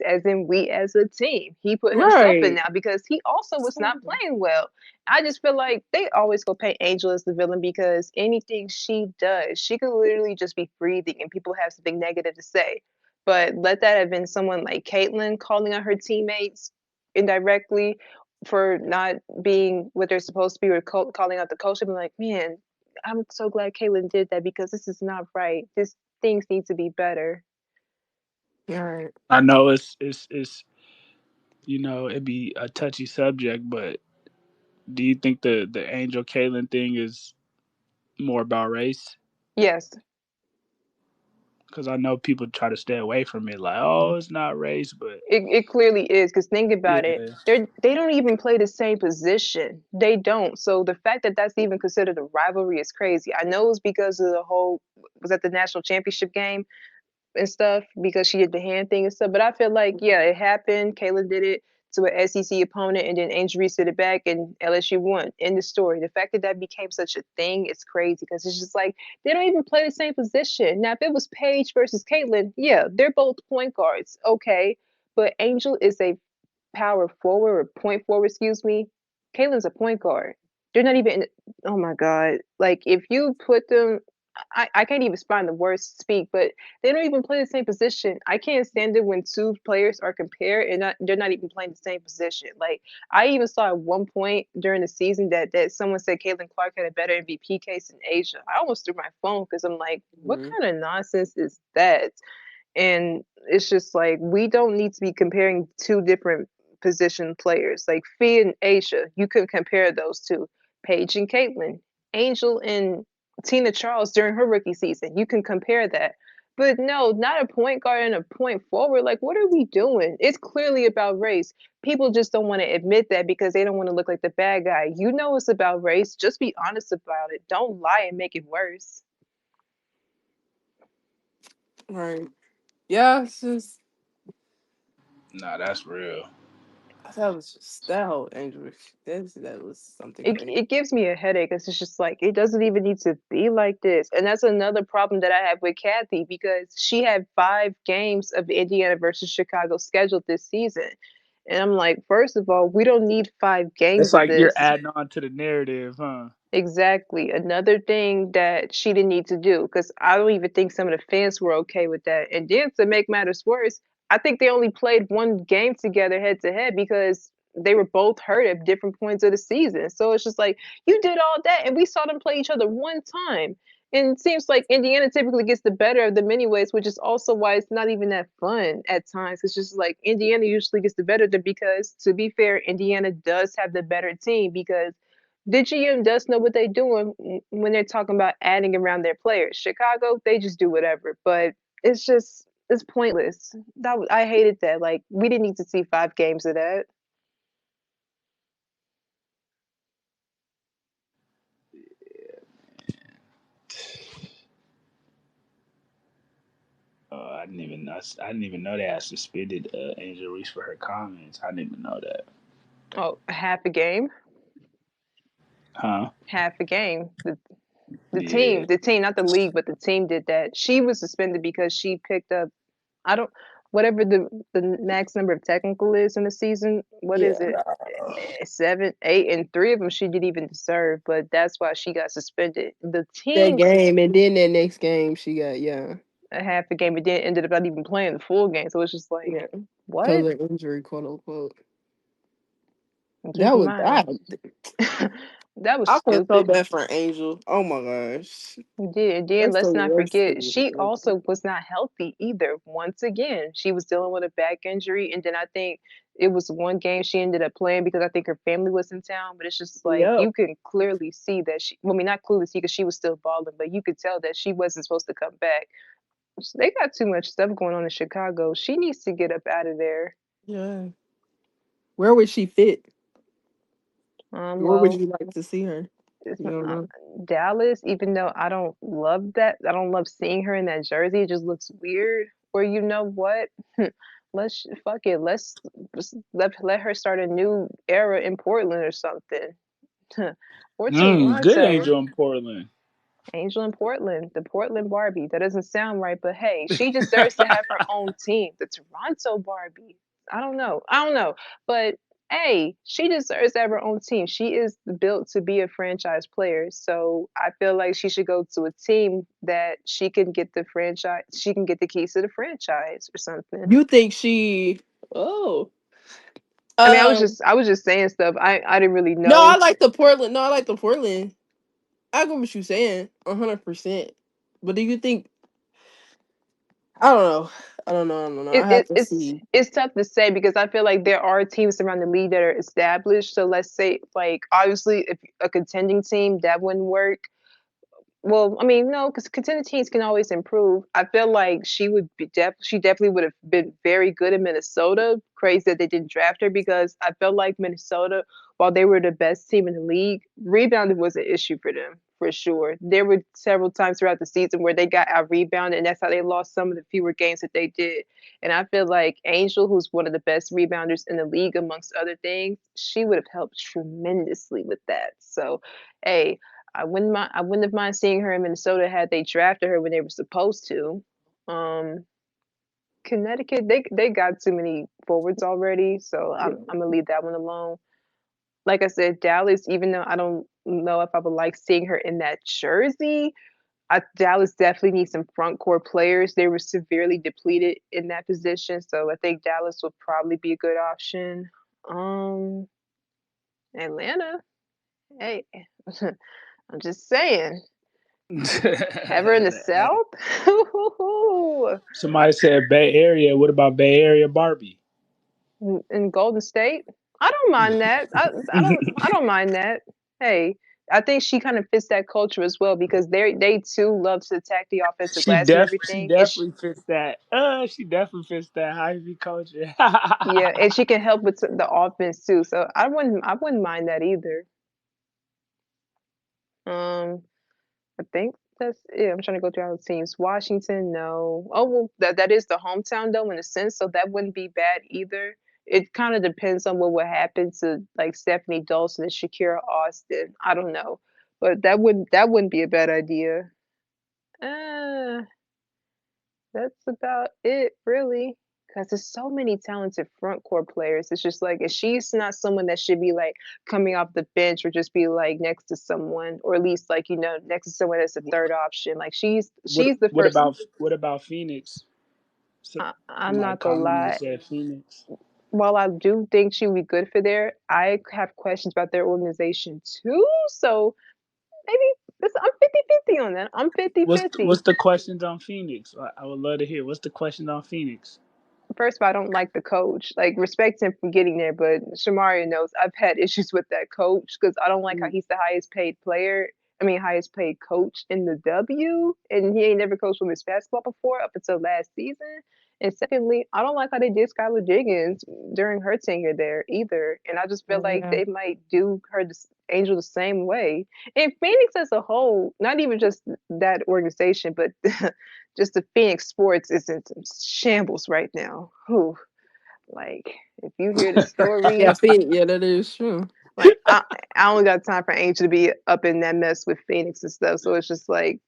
as in we as a team. He put himself in right. now because he also was not playing well. I just feel like they always go paint Angel as the villain because anything she does, she could literally just be breathing and people have something negative to say. But let that have been someone like Caitlyn calling out her teammates indirectly for not being what they're supposed to be or calling out the coach. I'd be like, man, I'm so glad Caitlyn did that because this is not right. This things need to be better. All right. I know it'd be a touchy subject, but do you think the Angel Kaylin thing is more about race? Yes. because I know people try to stay away from it, like, oh, it's not race, but It clearly is because think about it. yeah, They don't even play the same position. They don't. So the fact that that's even considered a rivalry is crazy. I know it's because of the whole was at the national championship game and stuff because she did the hand thing and stuff. But I feel like yeah, it happened. Caitlyn did it to an SEC opponent, and then Angel Reese did it back, and LSU won. In the story, the fact that that became such a thing is crazy because it's just like they don't even play the same position. Now, if it was Paige versus Caitlyn, yeah, they're both point guards, okay, but Angel is a power forward or point forward, excuse me. Caitlyn's a point guard. They're not even. Oh my god! Like if you put them, I can't even find the words to speak, but they don't even play the same position. I can't stand it when two players are compared and they're not even playing the same position. Like I even saw at one point during the season that someone said Caitlin Clark had a better MVP case than Asia. I almost threw my phone because I'm like, what Mhm. kind of nonsense is that? And it's just like we don't need to be comparing two different position players. Like Fee and Asia, you could compare those two. Paige and Caitlin, Angel and Tina Charles during her rookie season. You can compare that. But no, not a point guard and a point forward. Like, what are we doing? It's clearly about race. People just don't want to admit that because they don't want to look like the bad guy. You know it's about race. Just be honest about it. Don't lie and make it worse. Right. Yeah, it's just nah, that's real. that was just that whole Angel. That was something crazy. It gives me a headache. It's just like it doesn't even need to be like this. And that's another problem that I have with Kathy because she had 5 games of Indiana versus Chicago scheduled this season. And I'm like, first of all, we don't need 5 games It's of like you're this. adding on to the narrative, huh? Exactly. Another thing that she didn't need to do, because I don't even think some of the fans were okay with that. And then to make matters worse, I think they only played one game together head to head because they were both hurt at different points of the season. So it's just like, you did all that, and we saw them play each other one time. And it seems like Indiana typically gets the better of them anyways, which is also why it's not even that fun at times. It's just like Indiana usually gets the better of them because, to be fair, Indiana does have the better team because the GM does know what they're doing when they're talking about adding around their players. Chicago, they just do whatever, but it's pointless. I hated that. Like we didn't need to see 5 games of that. I didn't even know they had suspended Angel Reese for her comments. I didn't even know that. Oh, half a game, Huh? half a game. Yeah. The team, not the league, but the team did that. She was suspended because she picked up I don't whatever the max number of technical is in the season. What Yeah. is it? 7, 8, and 3 of them she didn't even deserve, but that's why she got suspended. The That team game and then that next game she got a half a game, but then ended up not even playing the full game. So it's just like, yeah because what? of injury, quote unquote. And keep That in was mind, that was I felt so stupid. bad for Angel. Oh my gosh, You did. And then that's the let's not worst forget, thing. she also was not healthy either. Once again, she was dealing with a back injury. And then I think it was one game she ended up playing because I think her family was in town. But it's just like Yep. you can clearly see that well, I mean, not clearly see because she was still balling, but you could tell that she wasn't supposed to come back. They got too much stuff going on in Chicago. She needs to get up out of there. Yeah. Where would she fit? Where would Well, you like to see her? it's You don't not know. Dallas, even though I don't love that. I don't love seeing her in that jersey. It just looks weird. Or you know what? Let's fuck it. Let's just let her start a new era in Portland or something. Or Good Toronto. Angel in Portland. Angel in Portland, the Portland Barbie. That doesn't sound right, but hey, she deserves to have her own team. The Toronto Barbie. I don't know. I don't know. But hey, she deserves to have her own team. She is built to be a franchise player. So I feel like she should go to a team that she can get the franchise, she can get the keys to the franchise or something. You think she? Oh. I mean, Um. I was just saying stuff. I didn't really No, I know. like the Portland. No, I like the Portland. I get what you're saying, 100%. But do you think? I don't know. I don't know. I don't know. I it, have it, to it's see. it's tough to say because I feel like there are teams around the league that are established. So let's say, like, obviously, if a contending team that wouldn't work. well, I mean, no, because contender teams can always improve. I feel like she definitely would have been very good in Minnesota. Crazy that they didn't draft her because I felt like Minnesota, while they were the best team in the league, rebounding was an issue for them for sure. There were several times throughout the season where they got out rebounded, and that's how they lost some of the fewer games that they did. And I feel like Angel, who's one of the best rebounders in the league, amongst other things, she would have helped tremendously with that. So, hey, I wouldn't have mind seeing her in Minnesota had they drafted her when they were supposed to. Um, Connecticut, they got too many forwards already, so I'm gonna leave that one alone. Like I said, Dallas, even though I don't know if I would like seeing her in that jersey, Dallas definitely needs some front court players. They were severely depleted in that position, so I think Dallas would probably be a good option. Um, Atlanta, hey, I'm just saying. Ever in the South? Somebody said Bay Area. What about Bay Area Barbie? In Golden State? I don't mind that. I don't mind that. Hey, I think she kind of fits that culture as well because they too love to attack the offensive glass and She everything. definitely fits that. She definitely fits that Ivy culture. Yeah, and she can help with the offense too. So I wouldn't mind that either. Um, I think that's it. I'm trying to go through all the teams. Washington, no. Oh well, that is the hometown though in a sense, so that wouldn't be bad either. It kind of depends on what would happen to like Stephanie Dawson and Shakira Austin. I don't know, but that wouldn't be a bad idea. Uh, that's about it, really. Because there's so many talented front court players. It's just like, if she's not someone that should be like coming off the bench or just be like next to someone, or at least like, next to someone that's a third option. Like she's the first. What about Phoenix? I'm Somebody not gonna calling me lie. said Phoenix. While I do think she would be good for there, I have questions about their organization too. So maybe I'm 50-50 on that. I'm 50-50. What's the questions on Phoenix? I would love to hear. What's the question on Phoenix? First of all, I don't like the coach. Like, respect him for getting there, but Shamaria knows I've had issues with that coach because I don't like how Mm. he's the highest paid player. I mean, highest paid coach in the W, and he ain't never coached women's basketball before up until last season. And secondly, I don't like how they did Skylar Diggins during her tenure there either. And I just feel like Yeah. they might do Angel the same way. And Phoenix as a whole, not even just that organization, but just the Phoenix sports is in some shambles right now. Whew. Like, if you hear the Yeah, stories, yeah, that is true. like I only got time for Angel to be up in that mess with Phoenix and stuff. So it's just like,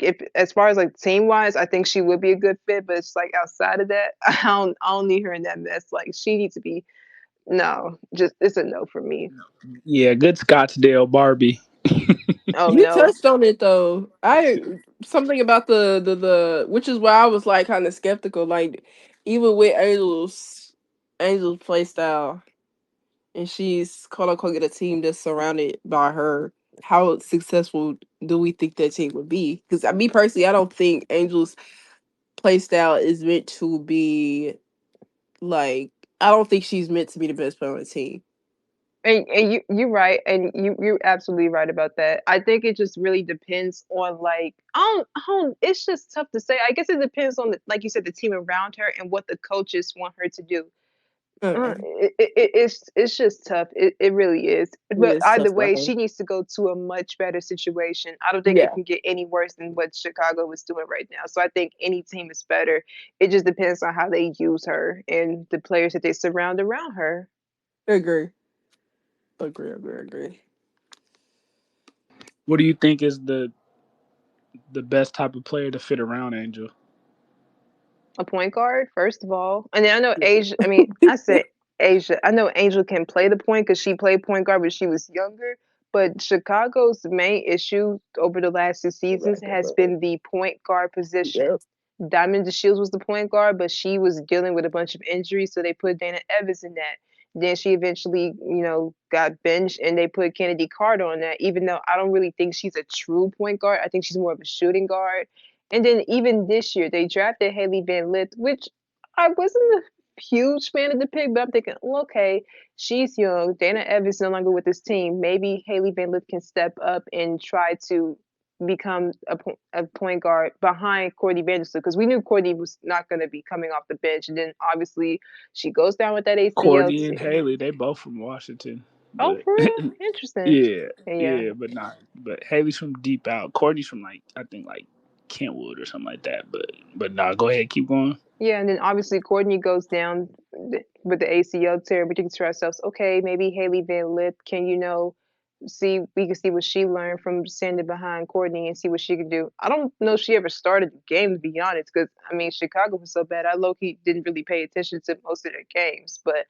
if as far as like team wise, I think she would be a good fit. But it's like outside of that, I don't need her in that mess. Like she needs to be no, just it's a no for me. Yeah, good Scottsdale Barbie. Oh You no, touched on it though. I something about the which is why I was like kind of skeptical. Like even with Angel's play style, and she's quote unquote get a team that's surrounded by her. How successful do we think that team would be? Because me personally, I don't think Angel's play style is meant to be like. I don't think she's meant to be the best player on the team. and you're right, and you're absolutely right about that. I think it just really depends on like I don't. It's just tough to say. I guess it depends on like you said, the team around her and what the coaches want her to do. Uh-uh. It's just tough. It really is. It But is either tough for way, her. she needs to go to a much better situation. I don't think it Yeah, can get any worse than what Chicago is doing right now. So I think any team is better. It just depends on how they use her and the players that they surround around her. agree. Agree. What do you think is the best type of player to fit around Angel? A point guard, first of all. And then I know Asia, I mean, I said Asia. I know Angel can play the point because she played point guard when she was younger. But Chicago's main issue over the last two seasons has been the point guard position. Yep. Diamond DeShields was the point guard, but she was dealing with a bunch of injuries, so they put Dana Evans in that. Then she eventually, got benched, and they put Kennedy Carter on that. Even though I don't really think she's a true point guard, I think she's more of a shooting guard. And then even this year, they drafted Haley Van Lith, which I wasn't a huge fan of the pick, but I'm thinking, well, okay, she's young. Dana Evans no longer with this team. Maybe Haley Van Lith can step up and try to become a point guard behind Courtney Vanderson because we knew Courtney was not going to be coming off the bench, and then obviously she goes down with that ACL Courtney and too. Haley, they both from Washington, Oh, but for real? Interesting. yeah, Yeah. yeah, but not. But Haley's from deep out. Courtney's from like I think like Kentwood or something like that. But nah, go ahead, keep going. Yeah, and then obviously Courtney goes down with the ACL tear. We think to ourselves, okay, maybe Haley Van Lith can, see we can see what she learned from standing behind Courtney and see what she can do. I don't know if she ever started the game to be honest, because I mean Chicago was so bad. I low key didn't really pay attention to most of their games, but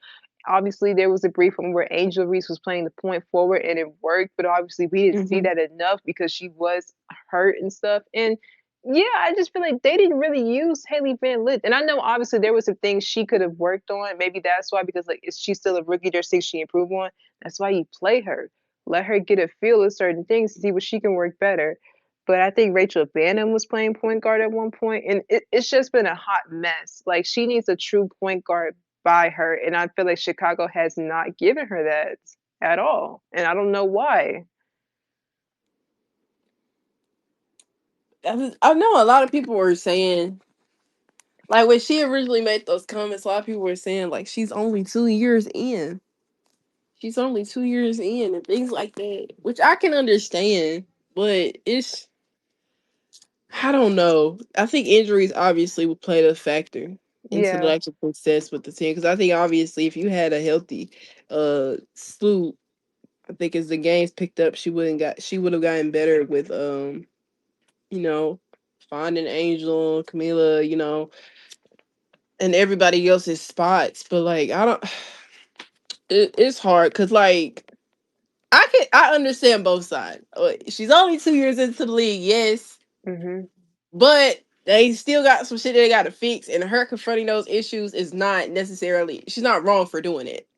obviously there was a brief one where Angel Reese was playing the point forward and it worked, but obviously we didn't see Hmm. that enough because she was hurt and stuff. And yeah, I just feel like they didn't really use Haley Van Lith. And I know obviously there was some things she could have worked on. Maybe that's why, because like is she still a rookie? There's things she improved on. That's why you play her. Let her get a feel of certain things to see what she can work better. But I think Rachel Banham was playing point guard at one point, and it's just been a hot mess. Like she needs a true point guard by her, and I feel like Chicago has not given her that at all, and I don't know why. I know a lot of people were saying, like when she originally made those comments, a lot of people were saying like she's only 2 years in. She's only 2 years in and things like that, which I can understand, but I don't know. I think injuries obviously would play a factor into the Yeah. actual success with the team because I think obviously if you had a healthy Sloop, I think as the games picked up, she would have gotten better with you know, finding Angel, Camila, and everybody else's spots. But like I don't it's hard because like I understand both sides. She's only 2 years into the league, yes, Mhm. but they still got some shit they got to fix, and her confronting those issues is not necessarily she's not wrong for doing it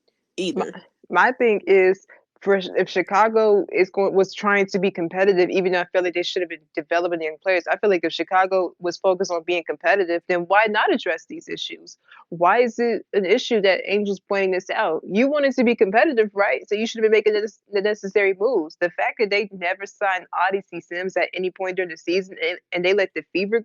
My either. my thing is for if Chicago was trying to be competitive, even though I feel like they should have been developing young players, I feel like if Chicago was focused on being competitive, then why not address these issues? Why is it an issue that Angel's pointing this out? You wanted to be competitive, right? So you should have been making the necessary moves. The fact that they never signed Odyssey Sims at any point during the season and they let the Fever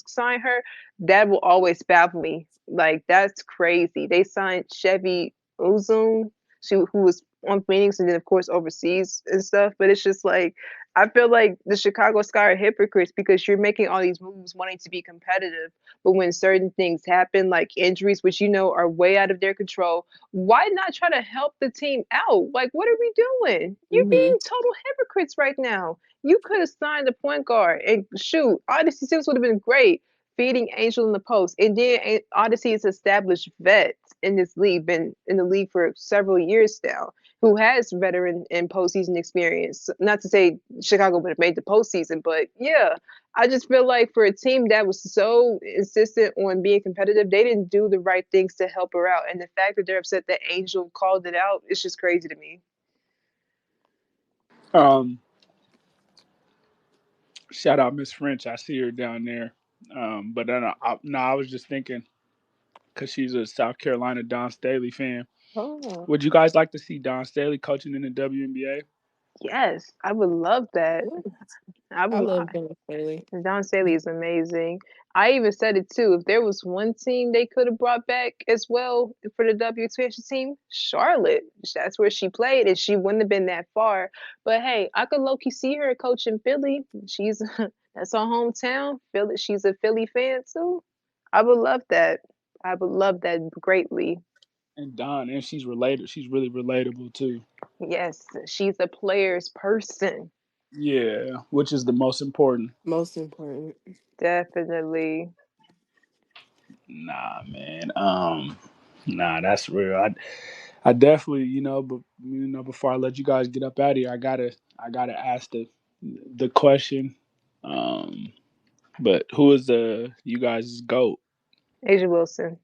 sign her, that will always baffle me. Like that's crazy. They signed Chevy Ozone, who was on Phoenix and then of course overseas and stuff. But it's just like I feel like the Chicago Sky are hypocrites because you're making all these moves wanting to be competitive, but when certain things happen, like injuries, which are way out of their control, why not try to help the team out? Like, what are we doing? You're Hmm. being total hypocrites right now. You could have signed a point guard and shoot, Odyssey Sims would have been great feeding Angel in the post. And then Odyssey is established vet in this league, been in the league for several years now, who has veteran and postseason experience. Not to say Chicago would have made the postseason, but yeah, I just feel like for a team that was so insistent on being competitive, they didn't do the right things to help her out. And the fact that they're upset that Angel called it out, it's just crazy to me. Um, Shout out Miss French. I see her down there. But then no, I was just thinking because she's a South Carolina Don Staley fan. Oh, Would you guys like to see Don Staley coaching in the WNBA? yes, I would love that. I I would. love Don Staley. Don Staley is amazing. I even said it too. If there was one team they could have brought back as well for the W expansion team, Charlotte. That's where she played, and she wouldn't have been that far. But hey, I could low key see her coaching Philly. She's that's her hometown. Philly. She's a Philly fan too. I would love that. I would love that greatly. And Don, and she's related. She's really relatable too. Yes, she's a player's person. Yeah, which is the most important. Most important. Definitely. Nah, man. Nah, that's real. I definitely, but before I let you guys get up out of here, I gotta ask the question. Um, but who is the you guys' goat? Asia Wilson.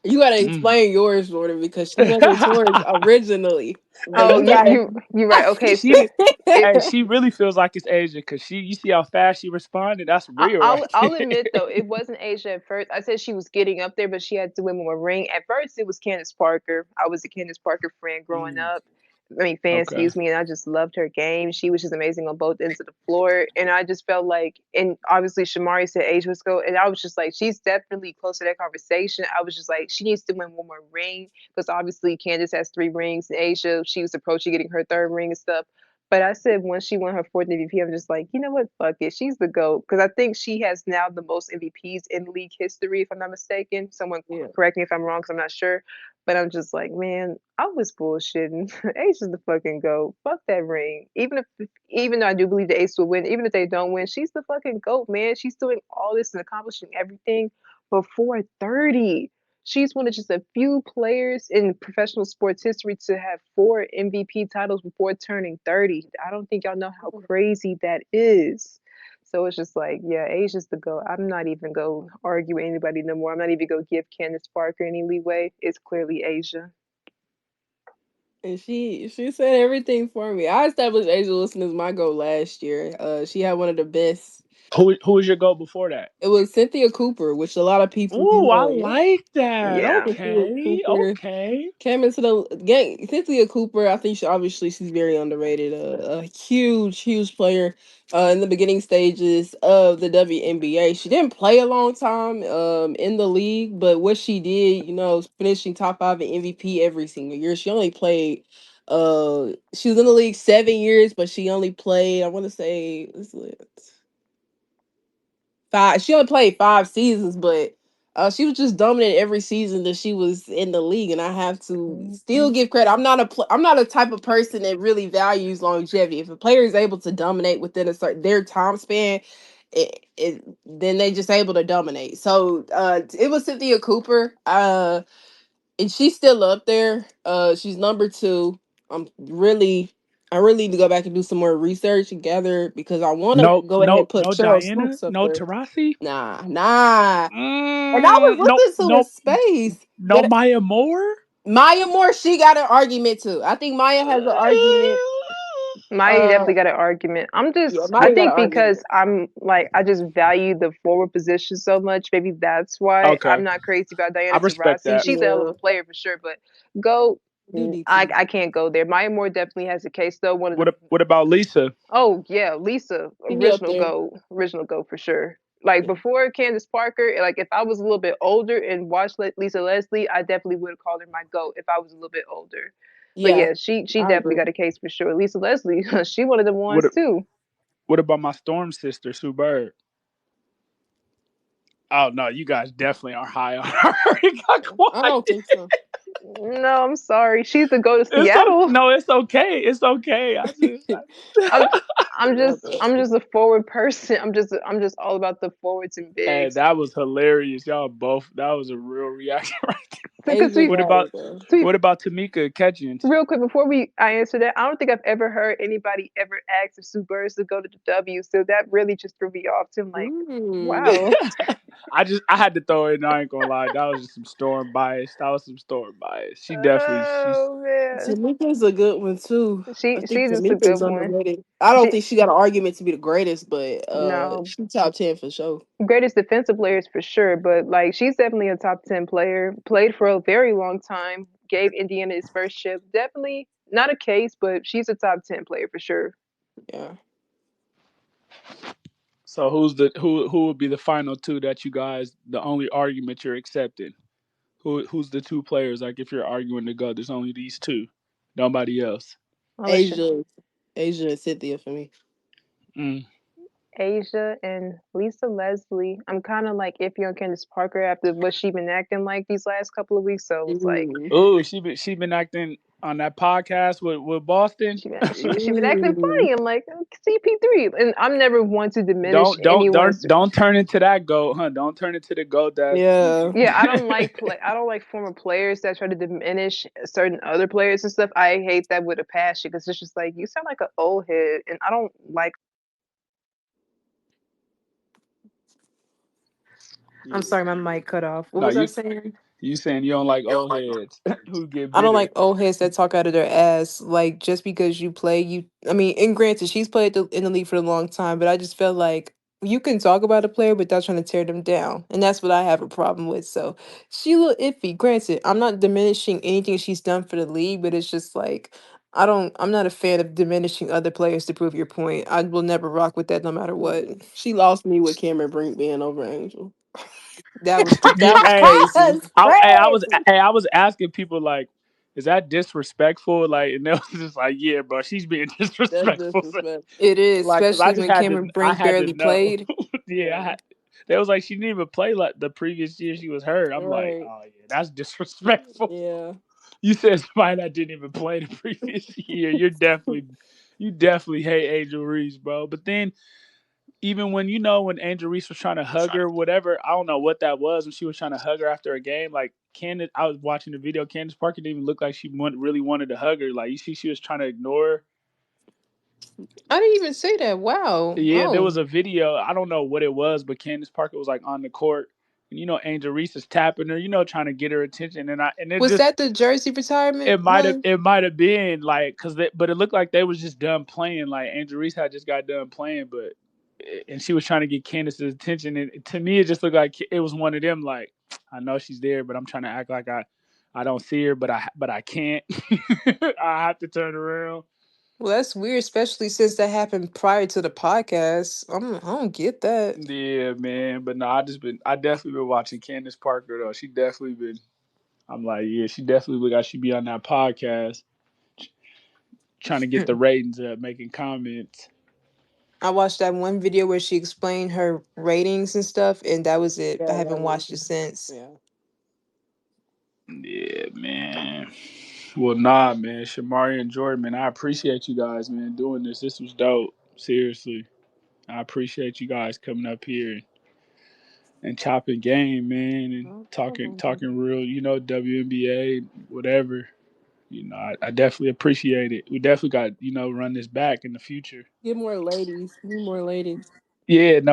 You gotta Mm. explain yours, Jordan, because she wasn't yours originally. But Oh, you gotta. you right. Okay, so she, if hey, she really feels like it's Asia because you see how fast she responded. That's real, right? I'll admit though, it wasn't Asia at first. I said she was getting up there, but she had to win one more ring. At first, it was Candace Parker. I was a Candace Parker friend growing Mm. up, fans, Okay. excuse me, and I just loved her game. She was just amazing on both ends of the floor, and I just felt like, and obviously Shamari said age was go, and I was just like, she's definitely close to that conversation. I was just like, she needs to win one more ring because obviously Candace has 3 rings, and Asia, she was approaching getting her 3rd ring and stuff. But I said once she won her 4th MVP, I'm just like, you know what, fuck it, she's the GOAT because I think she has now the most MVPs in league history, if I'm not mistaken. Someone Yeah. correct me if I'm wrong, because I'm not sure. But I'm just like, man, I was bullshitting. Ace is the fucking GOAT. Fuck that ring. Even though I do believe the Ace will win, even if they don't win, she's the fucking GOAT, man. She's doing all this and accomplishing everything before 30. She's one of just a few players in professional sports history to have 4 MVP titles before turning 30. I don't think y'all know how crazy that is. So it's just like, yeah, Asia's the go. I'm not even go argue with anybody no more. I'm not even go give Candace Parker any leeway. It's clearly Asia. And she said everything for me. I established Asia Wilson as my goal last year. She had one of the best. Who was your goal before that? It was Cynthia Cooper, which a lot of people, Ooh, I yeah. like that. Yeah. Cynthia Okay, Cooper okay. came into the game. Cynthia Cooper, I think obviously she's very underrated. A huge player in the beginning stages of the WNBA. She didn't play a long time in the league, but what she did, finishing top 5 in MVP every single year. She only played. She was in the league 7 years, but she only played. I want to say, let's look, 5. She only played 5 seasons, but she was just dominant every season that she was in the league, and I have to still give credit. I'm not a type of person that really values longevity. If a player is able to dominate within a certain their time span, then they just able to dominate. So it was Cynthia Cooper, and she's still up there. She's number 2. I'm really. I really need to go back and do some more research and gather because I want to No, go ahead no, and put no, Cheryl Diana, Stoops up no, there. Tarasi. Nah. And I was No, looking through no, his space, no, but Maya Moore. Maya Moore, she got an argument too. I think Maya has an argument. Maya Uh, definitely got an argument. yeah, I Maya got an think because argument. I'm like, I just value the forward position so much. Maybe that's why I'm Okay, not crazy about I Diana respect Taurasi. that. She's a hell of Yeah, a player for sure, but go, do need to. I can't go there. Maya Moore definitely has a case though. One of the What about Lisa? Oh yeah, Lisa, She be up there. original go for sure. Like Yeah. before Candace Parker, like if I was a little bit older and watched Lisa Leslie, I definitely would have called her my goat if I was a little bit older. But Yeah, yeah, she I definitely agree. got a case for sure. Lisa Leslie, she one of the What ones too. What about my Storm sister, Sue Bird? Oh no, you guys definitely are high on her. It got I don't quiet. think so. No, I'm sorry. She's the go to It's Seattle. no, it's okay. It's okay. I'm Yeah, but I'm just a forward person. I'm just all about the forwards and Hey, bigs. that was hilarious. Y'all both. That was a real reaction right there. Because Asia we What got about it though. to be what about Tamika Catchings? real quick before we I answer that, I don't think I've ever heard anybody ever ask if Sue Birds to go to the W. So that really just threw me off. Too. I'm like, Mm. wow. I had to throw it in. I ain't gonna lie. That was just some Storm bias. That was some Storm bias. She definitely she's Oh man, Tamika's a good one too. I think she's just a good Tamika's one. underrated. I don't She think she got an argument to be the greatest, but no she top 10 for sure. greatest defensive players for sure, but like she's definitely a top 10 player. Played for a very long time. Gave Indiana his first chip. Definitely not a case, but she's a top 10 player for sure. Yeah. so who would be the final two that you guys the only argument you're accepting? Who's the two players? Like if you're arguing to go, there's only these two. Nobody else. I'll let you. Asia, Asia and Cynthia for me. Mm. Asia and Lisa Leslie. I'm kind of like iffy on Candace Parker after what she been acting like these last couple of weeks. So it's like Mm. Oh, she been acting on that podcast with Boston. she been acting Mm. funny. I'm like CP3, and I'm never one to diminish Don't anyone's. don't turn into that goat, huh? Don't turn into the goat that. Yeah. Yeah, I don't like former players that try to diminish certain other players and stuff. I hate that with a passion because it's just like you sound like an old head, and I don't like. I'm Yeah. sorry, my mic cut off. What No, was I saying? you saying you don't like old heads who get I don't bitter. like old heads that talk out of their ass. Like just because you play, you. I mean, and granted, she's played in the league for a long time, but I just felt like you can talk about a player without trying to tear them down, and that's what I have a problem with. So she a little iffy. Granted, I'm not diminishing anything she's done for the league, but it's just like I'm not a fan of diminishing other players to prove your point. I will never rock with that no matter what. She lost me with Cameron Brink being over Angel. Yeah, That was crazy. That's crazy. I was asking people like, is that disrespectful? Like, and they was just like, yeah, bro, she's being That's disrespectful. disrespect. It is, Like, cause I especially just when Cameron I Brink had to barely know. played. Yeah, Yeah. they was like, she didn't even play like the previous year she was hurt. I'm like, Right. oh yeah, that's disrespectful. Yeah. You said somebody that didn't even play the previous year. You definitely hate Angel Reese, bro. But then even when when Angel Reese was trying to hug her, whatever, I don't know what that was when she was trying to hug her after a game. Like Candace, I was watching the video. Candace Parker didn't even look like she really wanted to hug her. Like you see, she was trying to ignore her. I didn't even say that. Wow. Yeah, there Oh. was a video. I don't know what it was, but Candace Parker was like on the court, and Angel Reese is tapping her, trying to get her attention, and it Was just that the jersey retirement one? it might have been like but it looked like they was just done playing. Like Angel Reese had just got done playing, but and she was trying to get Candace's attention, and to me it just looked like it was one of them. Like I know she's there, but I'm trying to act like I don't see her, but I can't. I have to turn around. Well, that's weird, especially since that happened prior to the podcast. I don't get that. Yeah, man. But no, I definitely been watching Candace Parker though. She definitely been. I'm like, yeah, she definitely got. She be on that podcast trying to get the ratings up, making comments. I watched that one video where she explained her ratings and stuff, and that was it. I Yeah, that haven't was watched it since. yeah. Yeah, man. Well, nah, man. Shamari and Jordan, man, I appreciate you guys, man, doing this. This was dope. Seriously, I appreciate you guys coming up here and chopping game, man, and No talking problem. talking real, WNBA, whatever. I definitely appreciate it. We definitely got run this back in the future. Get more ladies. Need more ladies. Yeah, no,